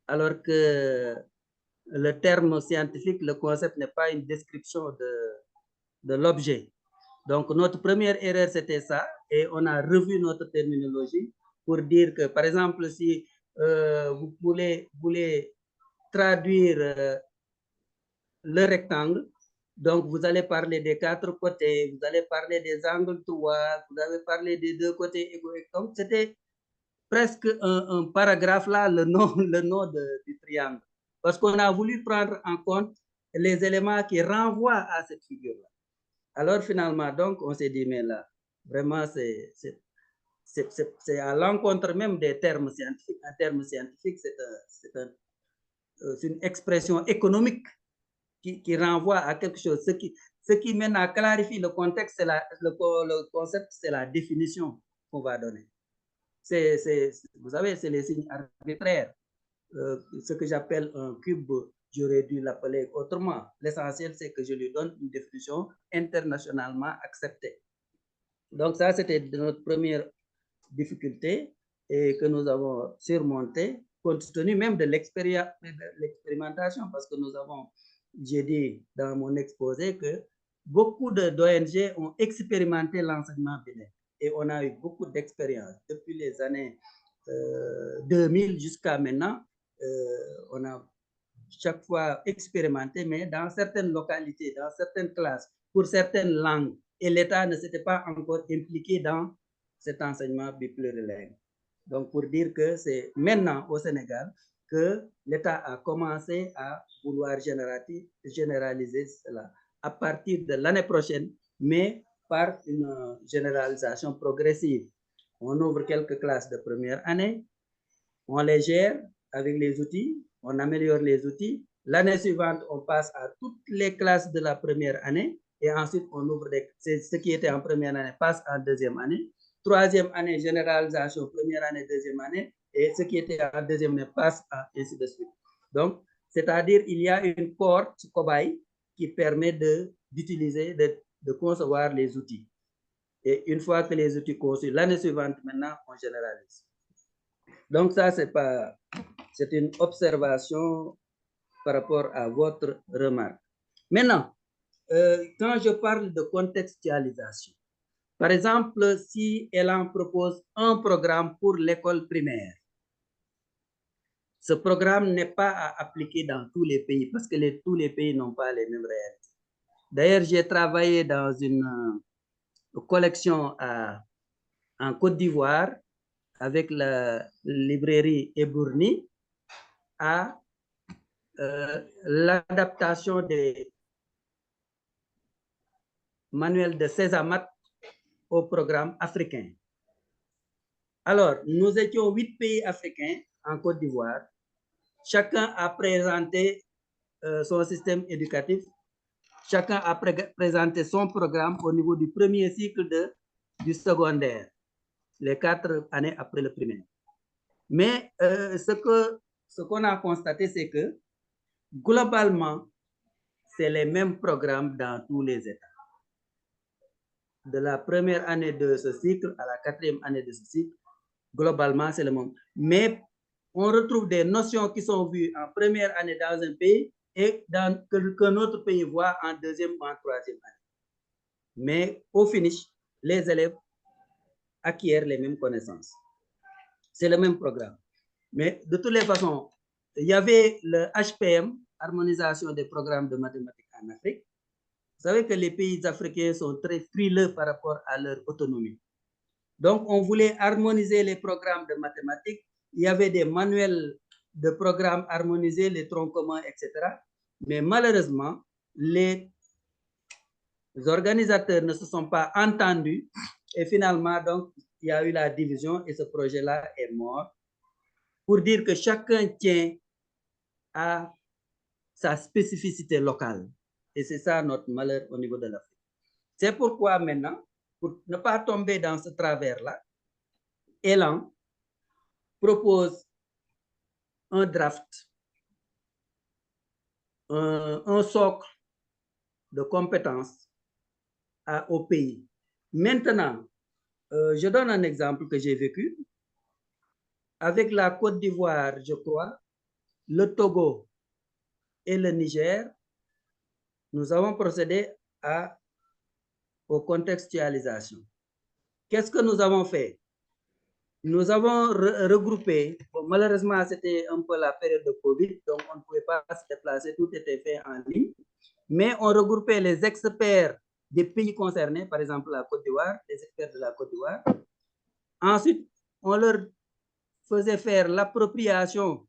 alors que le terme scientifique, le concept n'est pas une description de l'objet. Donc, notre première erreur, c'était ça, et on a revu notre terminologie pour dire que, par exemple, si vous voulez traduire le rectangle, donc vous allez parler des 4 côtés, vous allez parler des angles droits, vous allez parler des 2 côtés égaux. Donc, c'était presque un paragraphe là, le nom du triangle. Parce qu'on a voulu prendre en compte les éléments qui renvoient à cette figure-là. Alors finalement, donc, on s'est dit, mais là, vraiment, c'est à l'encontre même des termes scientifiques. Un terme scientifique, c'est une expression économique qui renvoie à quelque chose. Ce qui maintenant clarifie le contexte, le concept, c'est la définition qu'on va donner. Vous savez, c'est les signes arbitraires. Ce que j'appelle un cube, j'aurais dû l'appeler autrement. L'essentiel, c'est que je lui donne une définition internationalement acceptée. Donc ça, c'était notre première difficulté et que nous avons surmonté compte tenu même de l'expérimentation, parce que nous avons, j'ai dit dans mon exposé que beaucoup d'ONG ont expérimenté l'enseignement bilingue et on a eu beaucoup d'expérience depuis les années 2000 jusqu'à maintenant. On a chaque fois expérimenté, mais dans certaines localités, dans certaines classes, pour certaines langues, et l'État ne s'était pas encore impliqué dans cet enseignement biplurilingue. Donc, pour dire que c'est maintenant au Sénégal que l'État a commencé à vouloir généraliser cela à partir de l'année prochaine, mais par une généralisation progressive. On ouvre quelques classes de première année, on les gère avec les outils, on améliore les outils. L'année suivante, on passe à toutes les classes de la première année et ensuite on ouvre ce qui était en première année passe en deuxième année. Troisième année, généralisation, première année, deuxième année, et ce qui était en deuxième année passe à ainsi de suite. Donc, c'est-à-dire il y a une cohorte cobaye qui permet d'utiliser, de concevoir les outils. Et une fois que les outils conçus, l'année suivante, maintenant, on généralise. Donc ça, c'est une observation par rapport à votre remarque. Maintenant, quand je parle de contextualisation, par exemple, si Elan propose un programme pour l'école primaire, ce programme n'est pas à appliquer dans tous les pays parce que tous les pays n'ont pas les mêmes réalités. D'ailleurs, j'ai travaillé dans une collection en Côte d'Ivoire avec la librairie Ebourni à l'adaptation des manuels de Césamat au programme africain. Alors, nous étions 8 pays africains en Côte d'Ivoire. Chacun a présenté son système éducatif. Chacun a présenté son programme au niveau du premier cycle du secondaire, les 4 années après le primaire. Mais ce qu'on a constaté, c'est que globalement, c'est les mêmes programmes dans tous les États. De la première année de ce cycle à la 4e année de ce cycle, globalement, c'est le même. Mais on retrouve des notions qui sont vues en première année dans un pays et que notre pays voit en 2e ou en 3e année. Mais au finish, les élèves acquièrent les mêmes connaissances. C'est le même programme. Mais de toutes les façons, il y avait le HPM, Harmonisation des programmes de mathématiques en Afrique. Vous savez que les pays africains sont très frileux par rapport à leur autonomie. Donc, on voulait harmoniser les programmes de mathématiques. Il y avait des manuels de programmes harmonisés, les troncs communs, etc. Mais malheureusement, les organisateurs ne se sont pas entendus. Et finalement, donc, il y a eu la division et ce projet-là est mort. Pour dire que chacun tient à sa spécificité locale. Et c'est ça notre malheur au niveau de l'Afrique. C'est pourquoi maintenant, pour ne pas tomber dans ce travers-là, Elan propose un draft, un socle de compétences au pays. Maintenant, je donne un exemple que j'ai vécu. Avec la Côte d'Ivoire, je crois, le Togo et le Niger, nous avons procédé aux contextualisations. Qu'est-ce que nous avons fait? Nous avons regroupé, bon, malheureusement c'était un peu la période de Covid, donc on ne pouvait pas se déplacer, tout était fait en ligne, mais on regroupait les experts des pays concernés, par exemple la Côte d'Ivoire, les experts de la Côte d'Ivoire. Ensuite, on leur faisait faire l'appropriation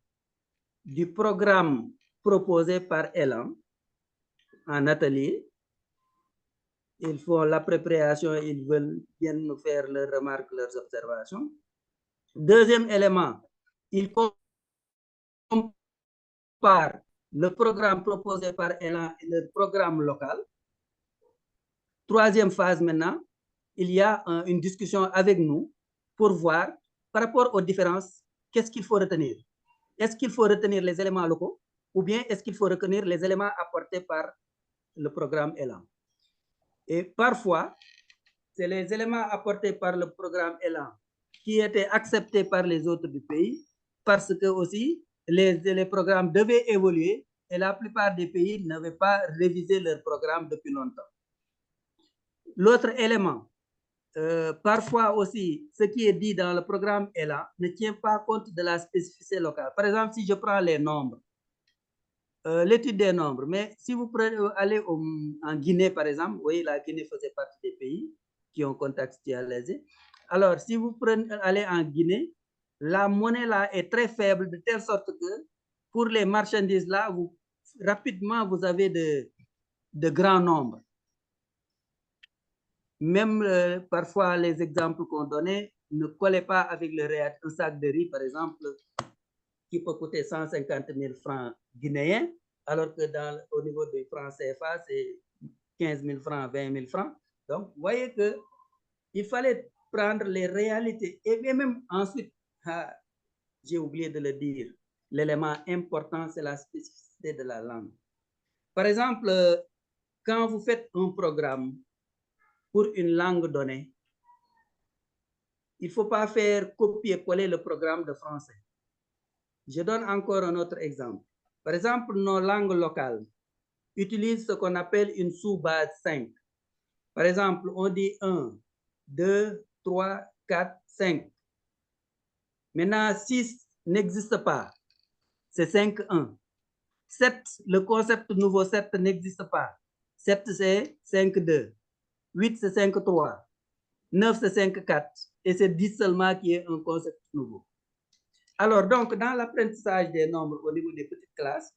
du programme proposé par Elan en atelier. Ils font l'appropriation, ils viennent nous faire leurs remarques, leurs observations. Deuxième élément, ils comparent le programme proposé par Elan et le programme local. Troisième phase maintenant, il y a une discussion avec nous pour voir par rapport aux différences, qu'est-ce qu'il faut retenir? Est-ce qu'il faut retenir les éléments locaux ou bien est-ce qu'il faut retenir les éléments apportés par le programme Elan? Et parfois, c'est les éléments apportés par le programme Elan qui étaient acceptés par les autres du pays parce que aussi les programmes devaient évoluer et la plupart des pays n'avaient pas révisé leur programme depuis longtemps. L'autre élément, parfois aussi, ce qui est dit dans le programme Elan ne tient pas compte de la spécificité locale. Par exemple, si je prends les nombres, l'étude des nombres, mais si vous allez en Guinée, par exemple, oui, la Guinée faisait partie des pays qui ont contextualisé. Alors, si vous allez en Guinée, la monnaie là est très faible, de telle sorte que pour les marchandises là, rapidement, vous avez de grands nombres. Même parfois, les exemples qu'on donnait ne collaient pas avec le réel. Un sac de riz, par exemple, qui peut coûter 150 000 francs guinéens, alors que au niveau du franc CFA, c'est 15 000 francs, 20 000 francs. Donc, vous voyez qu'il fallait prendre les réalités. Et même ensuite, j'ai oublié de le dire, l'élément important, c'est la spécificité de la langue. Par exemple, quand vous faites un programme pour une langue donnée, il ne faut pas faire copier-coller le programme de français. Je donne encore un autre exemple. Par exemple, nos langues locales utilisent ce qu'on appelle une sous-base 5. Par exemple, on dit 1, 2, 3, 4, 5. Maintenant, 6 n'existe pas. C'est 5, 1. 7, le concept nouveau 7 n'existe pas. 7, c'est 5, 2. 8, c'est 5, 3. 9, c'est 5, 4. Et c'est 10 seulement qui est un concept nouveau. Alors, donc, dans l'apprentissage des nombres au niveau des petites classes,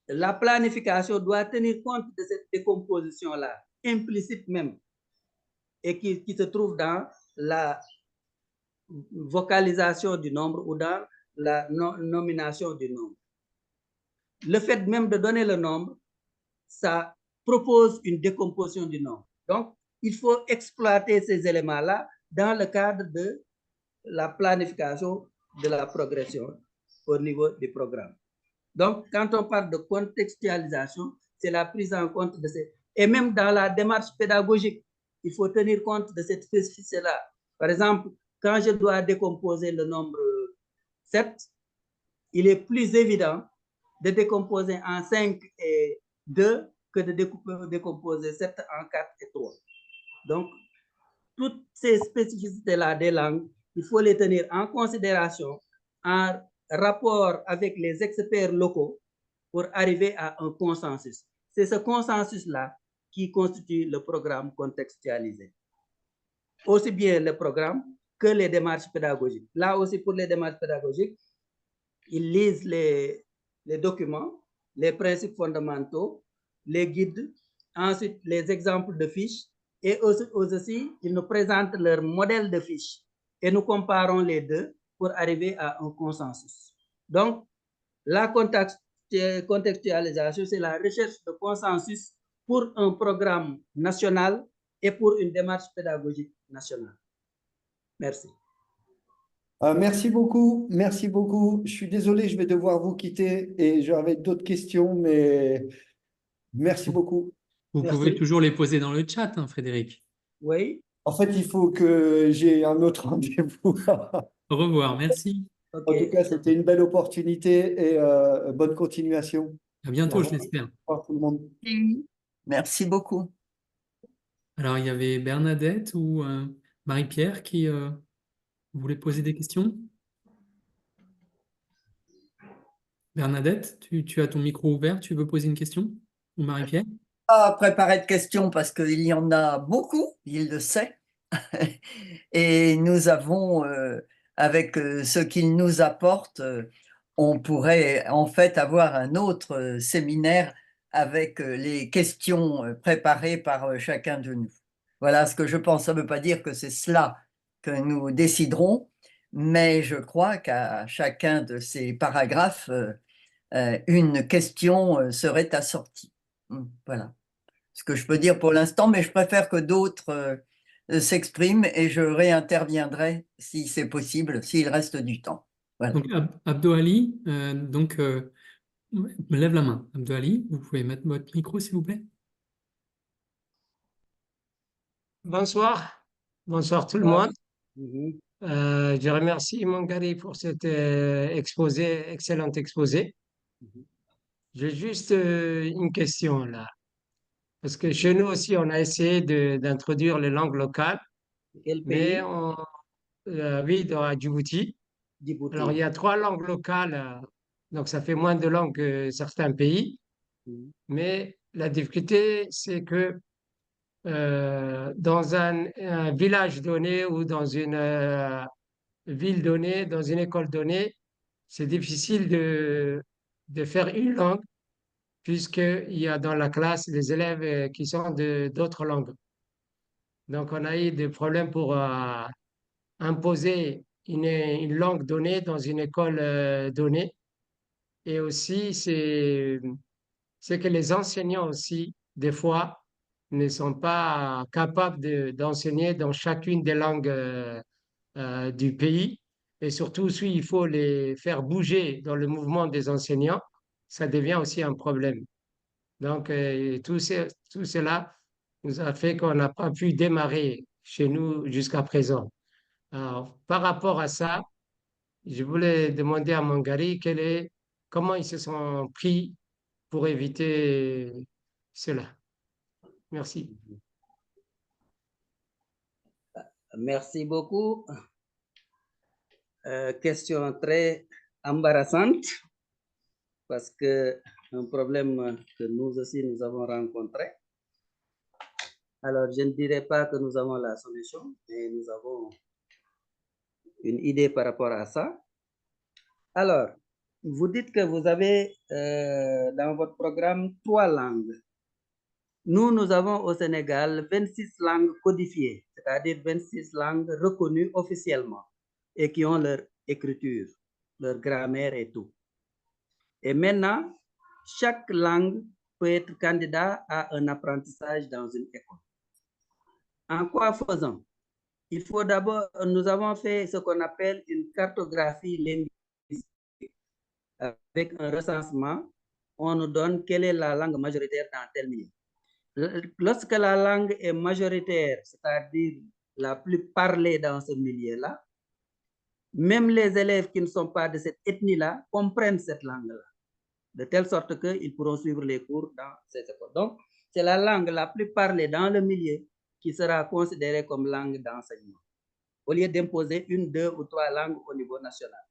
la planification doit tenir compte de cette décomposition-là, implicite même, et qui se trouve dans la vocalisation du nombre ou dans la nomination du nombre. Le fait même de donner le nombre, ça propose une décomposition du nombre. Donc, il faut exploiter ces éléments-là dans le cadre de la planification de la progression au niveau du programme. Donc, quand on parle de contextualisation, c'est la prise en compte de ces... Et même dans la démarche pédagogique, il faut tenir compte de cette spécificité-là. Par exemple, quand je dois décomposer le nombre 7, il est plus évident de décomposer en 5 et 2 que de décomposer 7 en 4 et 3. Donc, toutes ces spécificités-là des langues, il faut les tenir en considération en rapport avec les experts locaux pour arriver à un consensus. C'est ce consensus-là qui constitue le programme contextualisé. Aussi bien le programme que les démarches pédagogiques. Là aussi, pour les démarches pédagogiques, ils lisent les documents, les principes fondamentaux, les guides, ensuite les exemples de fiches, et aussi, ils nous présentent leur modèle de fiche et nous comparons les deux pour arriver à un consensus. Donc, la contextualisation, c'est la recherche de consensus pour un programme national et pour une démarche pédagogique nationale. Merci. Merci beaucoup, merci beaucoup. Je suis désolé, je vais devoir vous quitter et j'avais d'autres questions, mais merci beaucoup. Vous pouvez Merci. toujours les poser dans le chat, hein, Frédéric. Oui, En fait, il faut que j'ai un autre rendez-vous. Au revoir, merci. En tout ok. cas, c'était une belle opportunité et bonne continuation. À bientôt, je Merci. l'espère. Au revoir tout le monde. Merci beaucoup. Alors, il y avait Bernadette ou Marie-Pierre qui voulait poser des questions. Bernadette, tu as ton micro ouvert, tu veux poser une question? Ou Marie-Pierre? Pas préparer de questions parce qu'il y en a beaucoup, il le sait. Et nous avons, avec ce qu'il nous apporte, on pourrait en fait avoir un autre séminaire avec les questions préparées par chacun de nous. Voilà ce que je pense. Ça ne veut pas dire que c'est cela que nous déciderons, mais je crois qu'à chacun de ces paragraphes, une question serait assortie. Voilà ce que je peux dire pour l'instant, mais je préfère que d'autres s'expriment et je réinterviendrai si c'est possible, s'il reste du temps. Voilà. Donc, Abdo Ali, lève la main. Abdo Ali, vous pouvez mettre votre micro, s'il vous plaît? Bonsoir, bonsoir tout le monde. Mhm. Je remercie Mangari pour cet exposé, excellent exposé. Mhm. J'ai juste une question là, parce que chez nous aussi on a essayé d'introduire les langues locales, Quel mais pays? oui, à Djibouti. Alors il Djibouti. y a 3 langues locales, donc ça fait moins de langues que certains pays, Mhm. mais la difficulté c'est que dans un village donné ou dans une ville donnée, dans une école donnée, c'est difficile de faire une langue puisqu'il y a dans la classe des élèves qui sont d'autres langues. Donc, on a eu des problèmes pour imposer une langue donnée dans une école donnée. Et aussi, c'est que les enseignants aussi, des fois, ne sont pas capables d'enseigner dans chacune des langues du pays. Et surtout, si il faut les faire bouger dans le mouvement des enseignants, ça devient aussi un problème. Donc, tout cela nous a fait qu'on n'a pas pu démarrer chez nous jusqu'à présent. Alors, par rapport à ça, je voulais demander à Mangari comment ils se sont pris pour éviter cela. Merci. Merci beaucoup. Question très embarrassante parce que un problème que nous aussi nous avons rencontré. Alors, je ne dirais pas que nous avons la solution, mais nous avons une idée par rapport à ça. Alors, vous dites que vous avez dans votre programme 3 langues. Nous avons au Sénégal 26 langues codifiées, c'est-à-dire 26 langues reconnues officiellement et qui ont leur écriture, leur grammaire et tout. Et maintenant, chaque langue peut être candidat à un apprentissage dans une école. En quoi faisant? Il faut d'abord, nous avons fait ce qu'on appelle une cartographie linguistique. Avec un recensement, on nous donne quelle est la langue majoritaire dans tel milieu. Lorsque la langue est majoritaire, c'est-à-dire la plus parlée dans ce milieu-là, même les élèves qui ne sont pas de cette ethnie-là comprennent cette langue-là, de telle sorte qu'ils pourront suivre les cours dans ces écoles. Donc, c'est la langue la plus parlée dans le milieu qui sera considérée comme langue d'enseignement, au lieu d'imposer 1, 2 ou 3 langues au niveau national.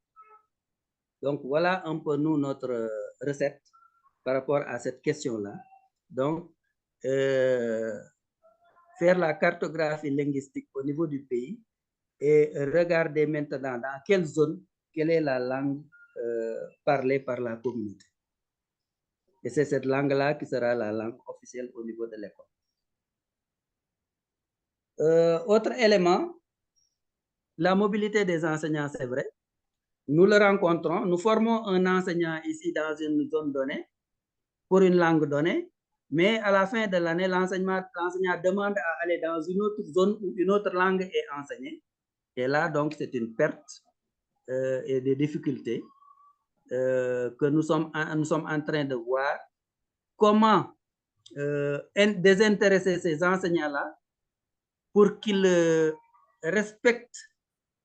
Donc, voilà un peu nous notre recette par rapport à cette question-là. Donc, faire la cartographie linguistique au niveau du pays et regarder maintenant dans quelle zone, quelle est la langue parlée par la communauté. Et c'est cette langue-là qui sera la langue officielle au niveau de l'école. Autre élément, la mobilité des enseignants, c'est vrai. Nous le rencontrons, nous formons un enseignant ici dans une zone donnée, pour une langue donnée, mais à la fin de l'année, l'enseignant demande à aller dans une autre zone où une autre langue est enseignée. Et là, donc, c'est une perte et des difficultés que nous sommes en train de voir comment désintéresser ces enseignants-là pour qu'ils respectent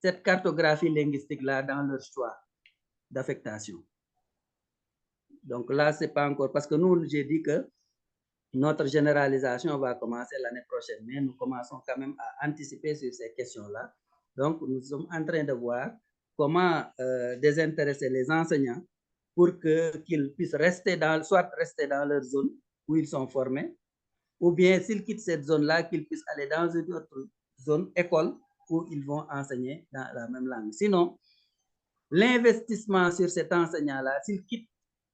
cette cartographie linguistique-là dans leur choix d'affectation. Donc là, c'est pas encore, parce que nous, j'ai dit que notre généralisation va commencer l'année prochaine, mais nous commençons quand même à anticiper sur ces questions-là. Donc, nous sommes en train de voir comment désintéresser les enseignants pour qu'ils puissent rester soit rester dans leur zone où ils sont formés, ou bien s'ils quittent cette zone-là, qu'ils puissent aller dans une autre zone, école, où ils vont enseigner dans la même langue. Sinon, l'investissement sur cet enseignant-là, s'il quitte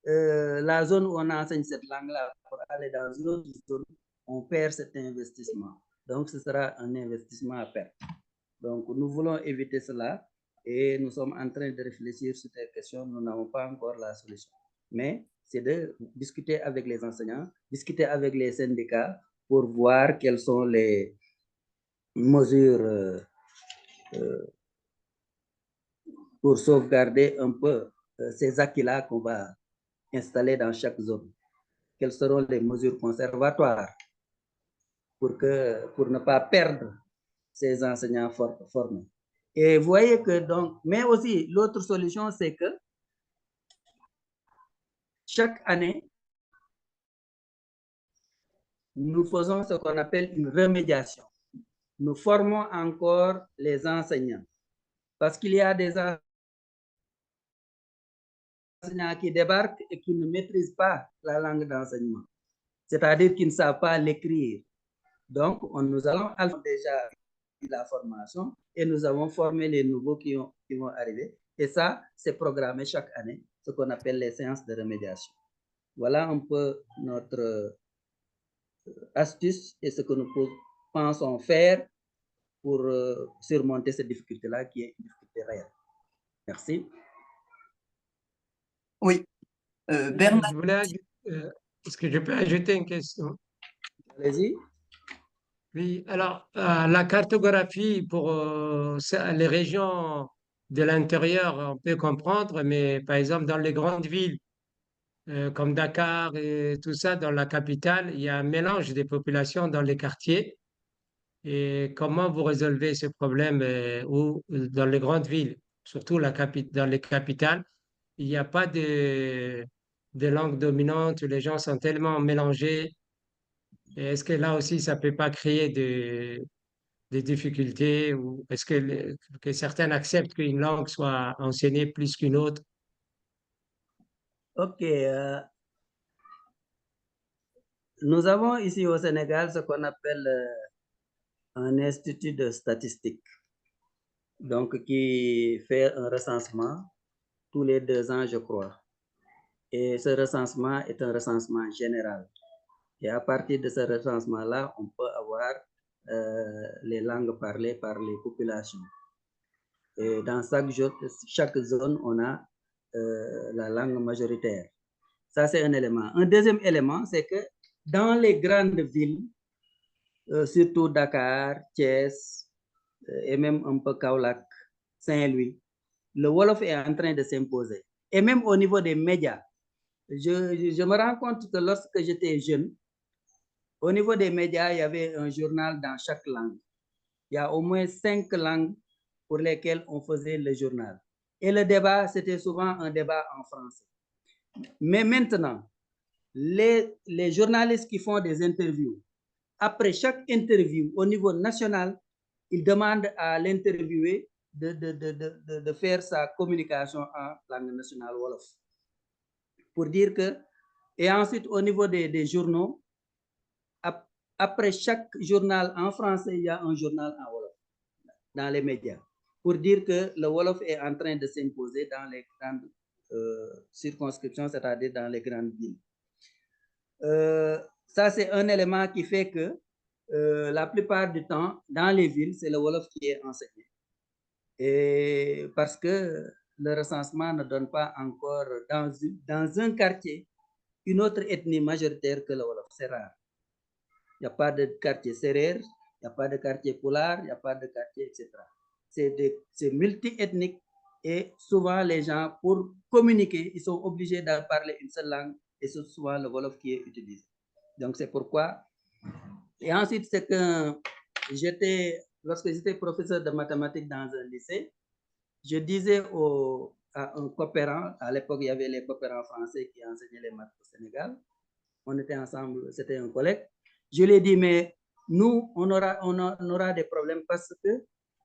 la zone où on enseigne cette langue-là pour aller dans une autre zone, on perd cet investissement. Donc, ce sera un investissement à perte. Donc, nous voulons éviter cela et nous sommes en train de réfléchir sur ces questions. Nous n'avons pas encore la solution. Mais c'est de discuter avec les enseignants, discuter avec les syndicats pour voir quelles sont les mesures pour sauvegarder un peu ces acquis-là qu'on va installer dans chaque zone. Quelles seront les mesures conservatoires pour ne pas perdre ces enseignants formés. Et vous voyez que donc, mais aussi l'autre solution, c'est que chaque année, nous faisons ce qu'on appelle une remédiation. Nous formons encore les enseignants parce qu'il y a des enseignants qui débarquent et qui ne maîtrisent pas la langue d'enseignement, c'est-à-dire qu'ils ne savent pas l'écrire. Donc, nous allons déjà la formation et nous avons formé les nouveaux qui vont arriver. Et ça, c'est programmé chaque année, ce qu'on appelle les séances de remédiation. Voilà un peu notre astuce et ce que nous pensons faire pour surmonter cette difficulté-là qui est une difficulté réelle. Merci. Oui. Bernard. Je voulais est-ce que je peux ajouter une question? Allez-y. Oui, alors la cartographie pour les régions de l'intérieur, on peut comprendre, mais par exemple dans les grandes villes comme Dakar et tout ça, dans la capitale, il y a un mélange des populations dans les quartiers. Et comment vous résolvez ce problème où dans les grandes villes, surtout dans les capitales, il n'y a pas de langue dominante, les gens sont tellement mélangés. Et est-ce que là aussi, ça ne peut pas créer des difficultés ou est-ce que certains acceptent qu'une langue soit enseignée plus qu'une autre? OK. Nous avons ici au Sénégal ce qu'on appelle un institut de statistique, donc qui fait un recensement tous les 2 ans, je crois. Et ce recensement est un recensement général. Et à partir de ce recensement-là, on peut avoir les langues parlées par les populations. Et dans chaque zone, on a la langue majoritaire. Ça, c'est un élément. Un deuxième élément, c'est que dans les grandes villes, surtout Dakar, Thiès, et même un peu Kaolack, Saint-Louis, le Wolof est en train de s'imposer. Et même au niveau des médias, je me rends compte que lorsque j'étais jeune, au niveau des médias, il y avait un journal dans chaque langue. Il y a au moins 5 langues pour lesquelles on faisait le journal. Et le débat, c'était souvent un débat en français. Mais maintenant, les journalistes qui font des interviews, après chaque interview au niveau national, ils demandent à l'interviewé de faire sa communication en langue nationale Wolof. Pour dire que, et ensuite au niveau des journaux, après chaque journal en français, il y a un journal en Wolof dans les médias, pour dire que le Wolof est en train de s'imposer dans les grandes circonscriptions, c'est-à-dire dans les grandes villes. Ça, c'est un élément qui fait que la plupart du temps, dans les villes, c'est le Wolof qui est enseigné. Et parce que le recensement ne donne pas encore dans un quartier une autre ethnie majoritaire que le Wolof. C'est rare. Il n'y a pas de quartier Serer, il n'y a pas de quartier Pulaar, il n'y a pas de quartier, etc. C'est multi-ethnique Et souvent, les gens, pour communiquer, ils sont obligés de parler une seule langue et c'est souvent le Wolof qui est utilisé. Donc, c'est pourquoi. Et ensuite, c'est que lorsque j'étais professeur de mathématiques dans un lycée, je disais à un coopérant, à l'époque, il y avait les coopérants français qui enseignaient les maths au Sénégal. On était ensemble, c'était un collègue. Je lui ai dit, mais nous, on aura des problèmes parce que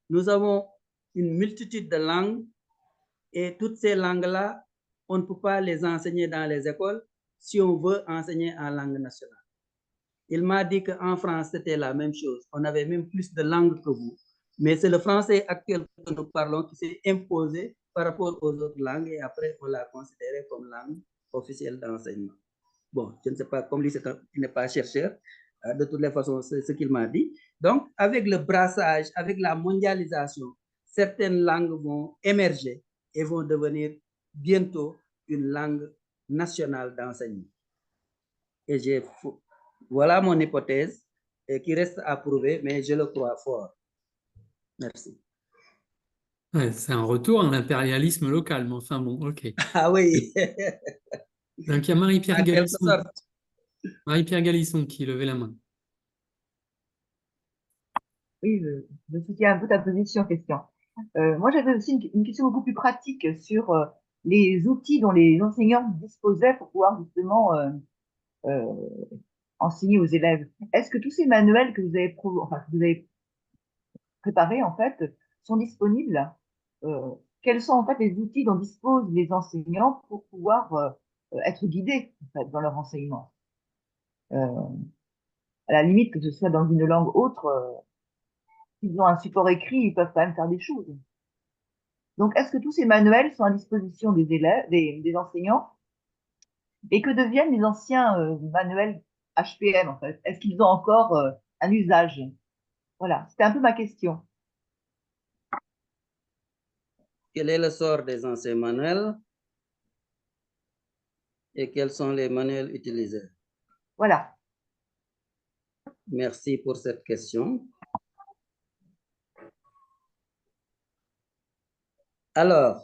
nous avons une multitude de langues et toutes ces langues-là, on ne peut pas les enseigner dans les écoles si on veut enseigner en langue nationale. Il m'a dit qu'en France, c'était la même chose. On avait même plus de langues que vous. Mais c'est le français actuel que nous parlons qui s'est imposé par rapport aux autres langues et après, on l'a considéré comme langue officielle d'enseignement. Bon, je ne sais pas, comme lui, il n'est pas chercheur. De toutes les façons, c'est ce qu'il m'a dit. Donc, avec le brassage, avec la mondialisation, certaines langues vont émerger et vont devenir bientôt une langue nationale d'enseignement. Et voilà mon hypothèse qui reste à prouver, mais je le crois fort. Merci. Ouais, c'est un retour à l'impérialisme local, mais enfin bon, ok. Ah oui. Donc il y a Marie-Pierre En quelque Galisson. sorte. Marie-Pierre Galisson qui levait la main. Oui, je soutiens un peu ta position, Christian. Moi, j'avais aussi une question beaucoup plus pratique sur les outils dont les enseignants disposaient pour pouvoir justement enseigner aux élèves. Est-ce que tous ces manuels que vous avez, préparés, en fait, sont disponibles? Quels sont, en fait, les outils dont disposent les enseignants pour pouvoir être guidés, en fait, dans leur enseignement? À la limite, que ce soit dans une langue autre, s'ils ont un support écrit, ils peuvent quand même faire des choses. Donc, est-ce que tous ces manuels sont à disposition des élèves, des enseignants? Et que deviennent les anciens manuels HPM, en fait? Est-ce qu'ils ont encore un usage? Voilà, c'était un peu ma question. Quel est le sort des anciens manuels et quels sont les manuels utilisés? Voilà. Merci pour cette question. Alors,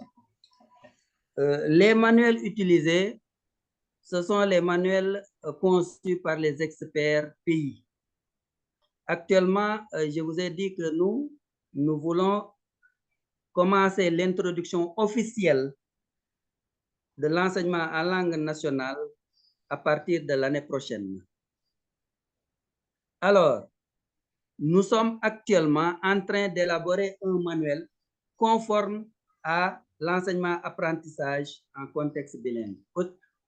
les manuels utilisés, ce sont les manuels conçus par les experts pays. Actuellement, je vous ai dit que nous voulons commencer l'introduction officielle de l'enseignement en langue nationale à partir de l'année prochaine. Alors, nous sommes actuellement en train d'élaborer un manuel conforme à l'enseignement-apprentissage en contexte bilingue.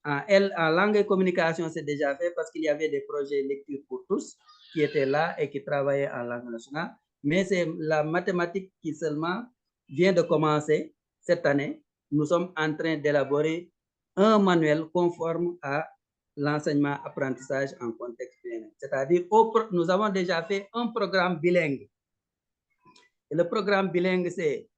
En langue et communication, c'est déjà fait parce qu'il y avait des projets lecture pour tous qui étaient là et qui travaillaient en langue nationale. Mais c'est la mathématique qui seulement vient de commencer cette année. Nous sommes en train d'élaborer un manuel conforme à l'enseignement-apprentissage en contexte bilingue. C'est-à-dire, nous avons déjà fait un programme bilingue. Et le programme bilingue, c'est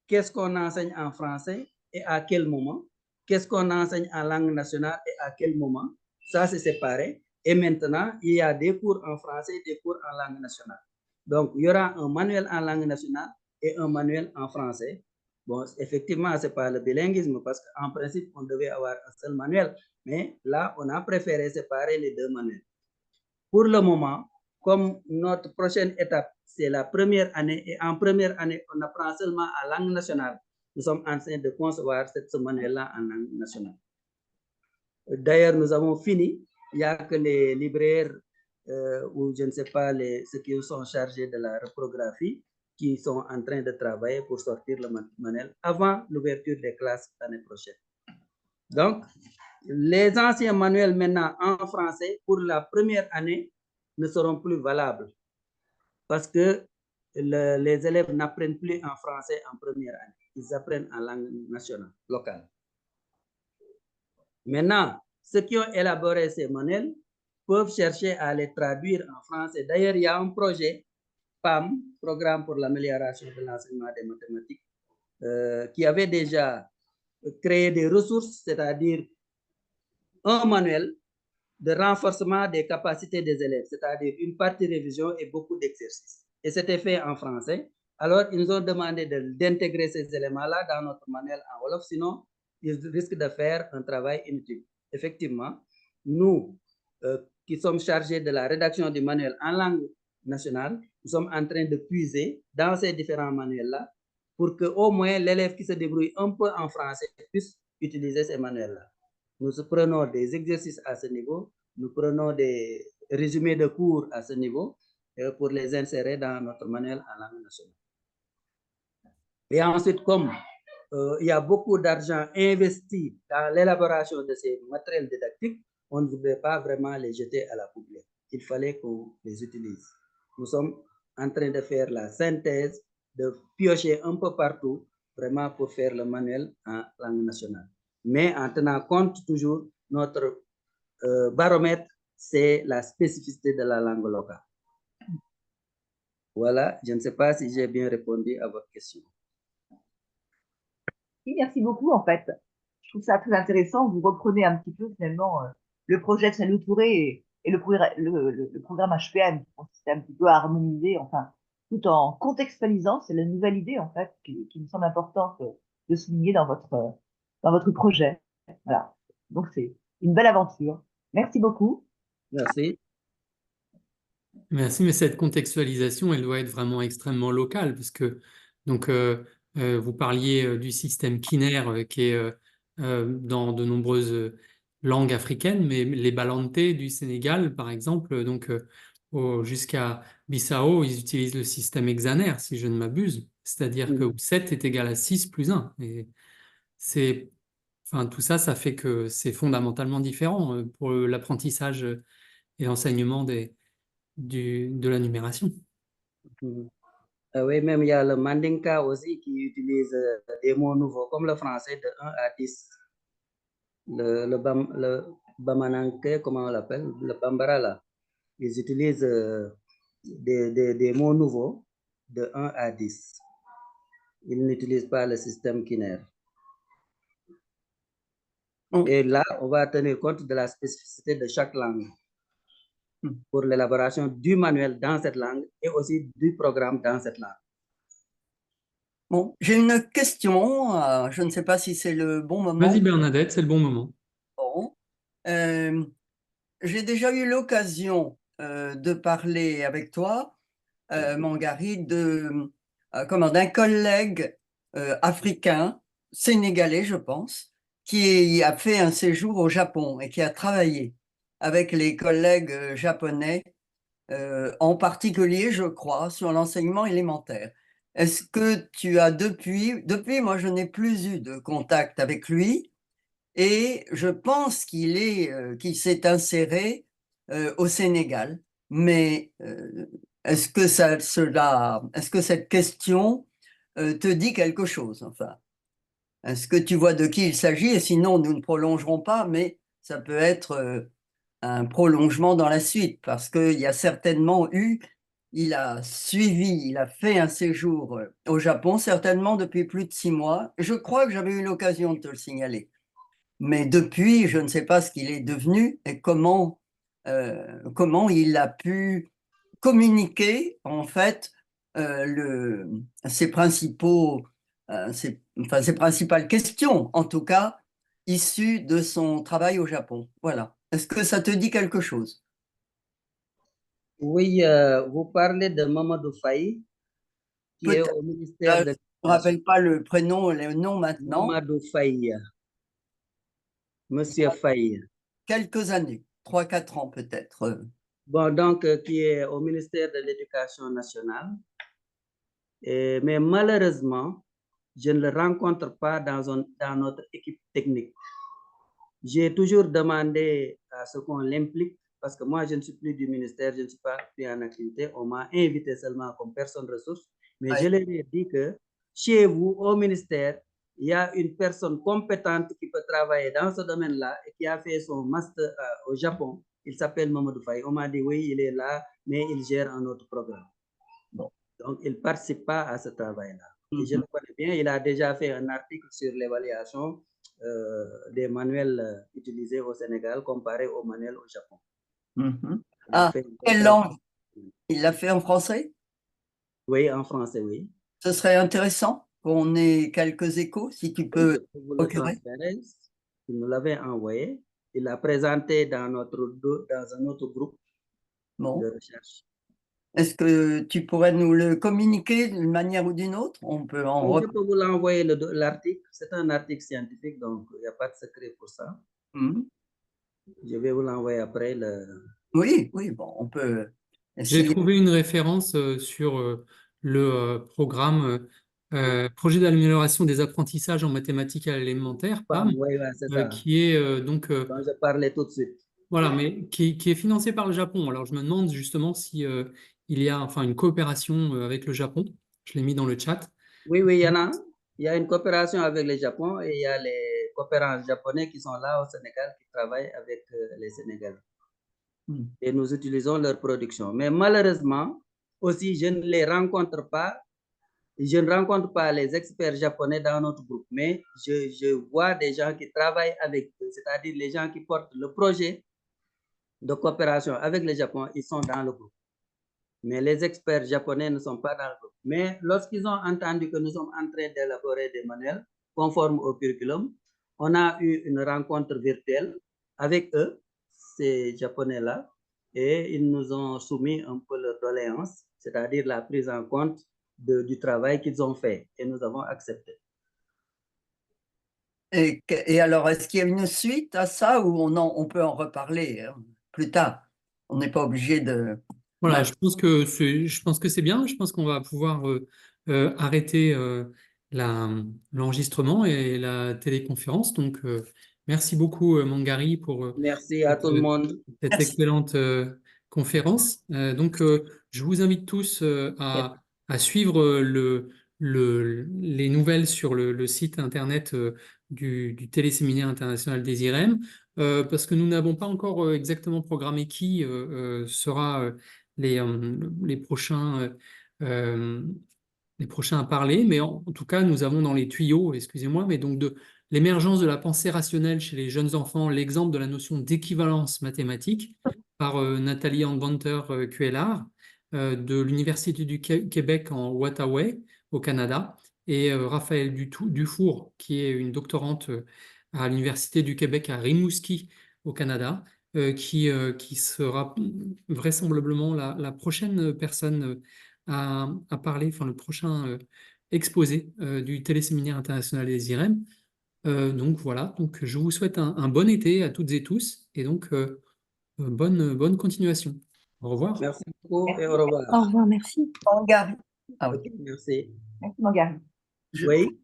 qu'est-ce qu'on enseigne en français et à quel moment? Qu'est-ce qu'on enseigne en langue nationale et à quel moment? Ça, c'est séparé. Et maintenant, il y a des cours en français et des cours en langue nationale. Donc, il y aura un manuel en langue nationale et un manuel en français. Bon, effectivement, ce n'est pas le bilinguisme parce qu'en principe, on devait avoir un seul manuel. Mais là, on a préféré séparer les deux manuels. Pour le moment, comme notre prochaine étape, c'est la première année, et en première année, on apprend seulement en langue nationale. Nous sommes en train de concevoir ce manuel-là en langue nationale. D'ailleurs, nous avons fini. Il n'y a que les libraires ou je ne sais pas, ceux qui sont chargés de la reprographie qui sont en train de travailler pour sortir le manuel avant l'ouverture des classes l'année prochaine. Donc, les anciens manuels maintenant en français pour la première année ne seront plus valables parce que les élèves n'apprennent plus en français en première année. Ils apprennent en langue nationale, locale. Maintenant, ceux qui ont élaboré ces manuels peuvent chercher à les traduire en français. D'ailleurs, il y a un projet, PAM, Programme pour l'amélioration de l'enseignement des mathématiques, qui avait déjà créé des ressources, c'est-à-dire un manuel de renforcement des capacités des élèves, c'est-à-dire une partie révision et beaucoup d'exercices. Et c'était fait en français Alors, ils nous ont demandé d'intégrer ces éléments-là dans notre manuel en Wolof, sinon, ils risquent de faire un travail inutile. Effectivement, nous, qui sommes chargés de la rédaction du manuel en langue nationale, nous sommes en train de puiser dans ces différents manuels-là pour qu'au moins l'élève qui se débrouille un peu en français puisse utiliser ces manuels-là. Nous prenons des exercices à ce niveau, nous prenons des résumés de cours à ce niveau pour les insérer dans notre manuel en langue nationale. Et ensuite, comme il y a beaucoup d'argent investi dans l'élaboration de ces matériels didactiques, on ne voulait pas vraiment les jeter à la poubelle. Il fallait qu'on les utilise. Nous sommes en train de faire la synthèse, de piocher un peu partout, vraiment pour faire le manuel en langue nationale. Mais en tenant compte toujours, notre baromètre, c'est la spécificité de la langue locale. Voilà, je ne sais pas si j'ai bien répondu à votre question. Oui, merci beaucoup, en fait. Je trouve ça très intéressant. Vous reprenez un petit peu, finalement, le projet de Salou Touré et le programme HPM, qui consistait un petit peu à harmoniser, enfin, tout en contextualisant. C'est la nouvelle idée, en fait, qui me semble importante de souligner dans votre projet. Voilà. Donc, c'est une belle aventure. Merci beaucoup. Merci. Merci, mais cette contextualisation, elle doit être vraiment extrêmement locale, parce que donc, vous parliez du système Kiner qui est dans de nombreuses langues africaines, mais les Balantés du Sénégal, par exemple, donc jusqu'à Bissau, ils utilisent le système hexanaire, si je ne m'abuse, c'est-à-dire que 7 est égal à 6 plus 1. Et enfin, tout ça, ça fait que c'est fondamentalement différent pour l'apprentissage et l'enseignement de la numération. Oui, même il y a le Mandinka aussi qui utilise des mots nouveaux, comme le français de 1 à 10. Le Bamananke, comment on l'appelle? Le Bambara, là. Ils utilisent des mots nouveaux de 1 à 10. Ils n'utilisent pas le système Kiner. Et là, on va tenir compte de la spécificité de chaque langue pour l'élaboration du manuel dans cette langue et aussi du programme dans cette langue. Bon, j'ai une question. Je ne sais pas si c'est le bon moment. Vas-y Bernadette, c'est le bon moment. Bon. J'ai déjà eu l'occasion de parler avec toi, Mangari, d'un collègue africain, sénégalais, je pense, qui a fait un séjour au Japon et qui a travaillé avec les collègues japonais, en particulier, je crois, sur l'enseignement élémentaire. Est-ce que tu as depuis, moi, je n'ai plus eu de contact avec lui et je pense qu'il s'est inséré au Sénégal. Mais est-ce que est-ce que cette question te dit quelque chose, enfin? Est-ce que tu vois de qui il s'agit? Et sinon, nous ne prolongerons pas, mais ça peut être un prolongement dans la suite, parce qu'il y a certainement il a fait un séjour au Japon, certainement depuis plus de 6 mois. Je crois que j'avais eu l'occasion de te le signaler. Mais depuis, je ne sais pas ce qu'il est devenu et comment il a pu communiquer, en fait, ses principales questions, en tout cas, issues de son travail au Japon. Voilà. Est-ce que ça te dit quelque chose? Oui, vous parlez de Mamadou Faye, qui est au ministère de Je ne me rappelle pas le prénom, le nom maintenant. Mamadou Faye. Monsieur Faye. Quelques années, 3-4 ans peut-être. Bon, donc, qui est au ministère de l'Éducation nationale. Mais malheureusement, je ne le rencontre pas dans notre équipe technique. J'ai toujours demandé à ce qu'on l'implique, parce que moi, je ne suis plus du ministère, je ne suis pas plus en activité. On m'a invité seulement comme personne ressource. Mais je leur ai dit que chez vous, au ministère, il y a une personne compétente qui peut travailler dans ce domaine-là et qui a fait son master au Japon. Il s'appelle Mamadou Faye. On m'a dit oui, il est là, mais il gère un autre programme. Bon. Donc, il ne participe pas à ce travail-là. Et je le connais bien, il a déjà fait un article sur l'évaluation des manuels utilisés au Sénégal comparé aux manuels au Japon. Quelle langue? Il l'a fait en français? Oui, en français, oui. Ce serait intéressant qu'on ait quelques échos, si tu peux Je peux vous le procurer. transférer. Il nous l'avait envoyé. Il l'a présenté dans dans un autre groupe Bon. de recherche. Est-ce que tu pourrais nous le communiquer d'une manière ou d'une autre? On peut en Donc, je peux vous l'envoyer l'article. C'est un article scientifique, donc il n'y a pas de secret pour ça. Mhm. Je vais vous l'envoyer après. Oui, oui, bon, on peut J'ai essayer. trouvé une référence sur le programme Projet d'amélioration des apprentissages en mathématiques élémentaires, PAM, Oui, c'est ça. qui est donc Dont je parlais tout de suite. voilà, mais qui est financé par le Japon. Alors je me demande justement si il y a enfin une coopération avec le Japon. Je l'ai mis dans le chat. Oui, oui, il y en a. Il y a une coopération avec le Japon et il y a les coopérants japonais qui sont là au Sénégal qui travaillent avec les Sénégalais. Et nous utilisons leur production. Mais malheureusement, aussi, je ne les rencontre pas. Je ne rencontre pas les experts japonais dans notre groupe, mais je vois des gens qui travaillent avec eux, c'est-à-dire les gens qui portent le projet de coopération avec le Japon, ils sont dans le groupe. Mais les experts japonais ne sont pas dans le groupe. Mais lorsqu'ils ont entendu que nous sommes en train d'élaborer des manuels conformes au curriculum, on a eu une rencontre virtuelle avec eux, ces Japonais-là, et ils nous ont soumis un peu leurs doléances, c'est-à-dire la prise en compte du travail qu'ils ont fait, et nous avons accepté. Et alors, est-ce qu'il y a une suite à ça ou on peut en reparler plus tard? On n'est pas obligé de... Voilà, Ouais. je pense que c'est bien. Je pense qu'on va pouvoir arrêter l'enregistrement et la téléconférence. Donc, merci beaucoup, Mangari, pour Merci à tout le monde. cette Merci. excellente conférence. Donc, je vous invite tous à suivre les nouvelles sur le site internet du Téléséminaire international des IREM, parce que nous n'avons pas encore exactement programmé qui sera les prochains. Les prochains à parler, mais en tout cas, nous avons dans les tuyaux, excusez-moi, mais donc de l'émergence de la pensée rationnelle chez les jeunes enfants, l'exemple de la notion d'équivalence mathématique par Nathalie Anbanter Cuellar de l'Université du Québec en Outaouais, au Canada, et Raphaël Dufour, qui est une doctorante à l'Université du Québec à Rimouski, au Canada, qui sera vraisemblablement la prochaine personne à parler, enfin le prochain exposé du Téléséminaire international des IREM. Donc voilà, donc je vous souhaite un bon été à toutes et tous, et donc bonne continuation. Au revoir. Merci beaucoup et au Merci. revoir. Au revoir, merci. Mangari. Ah oui. Ok, merci. Merci, Mangari. Je- Oui.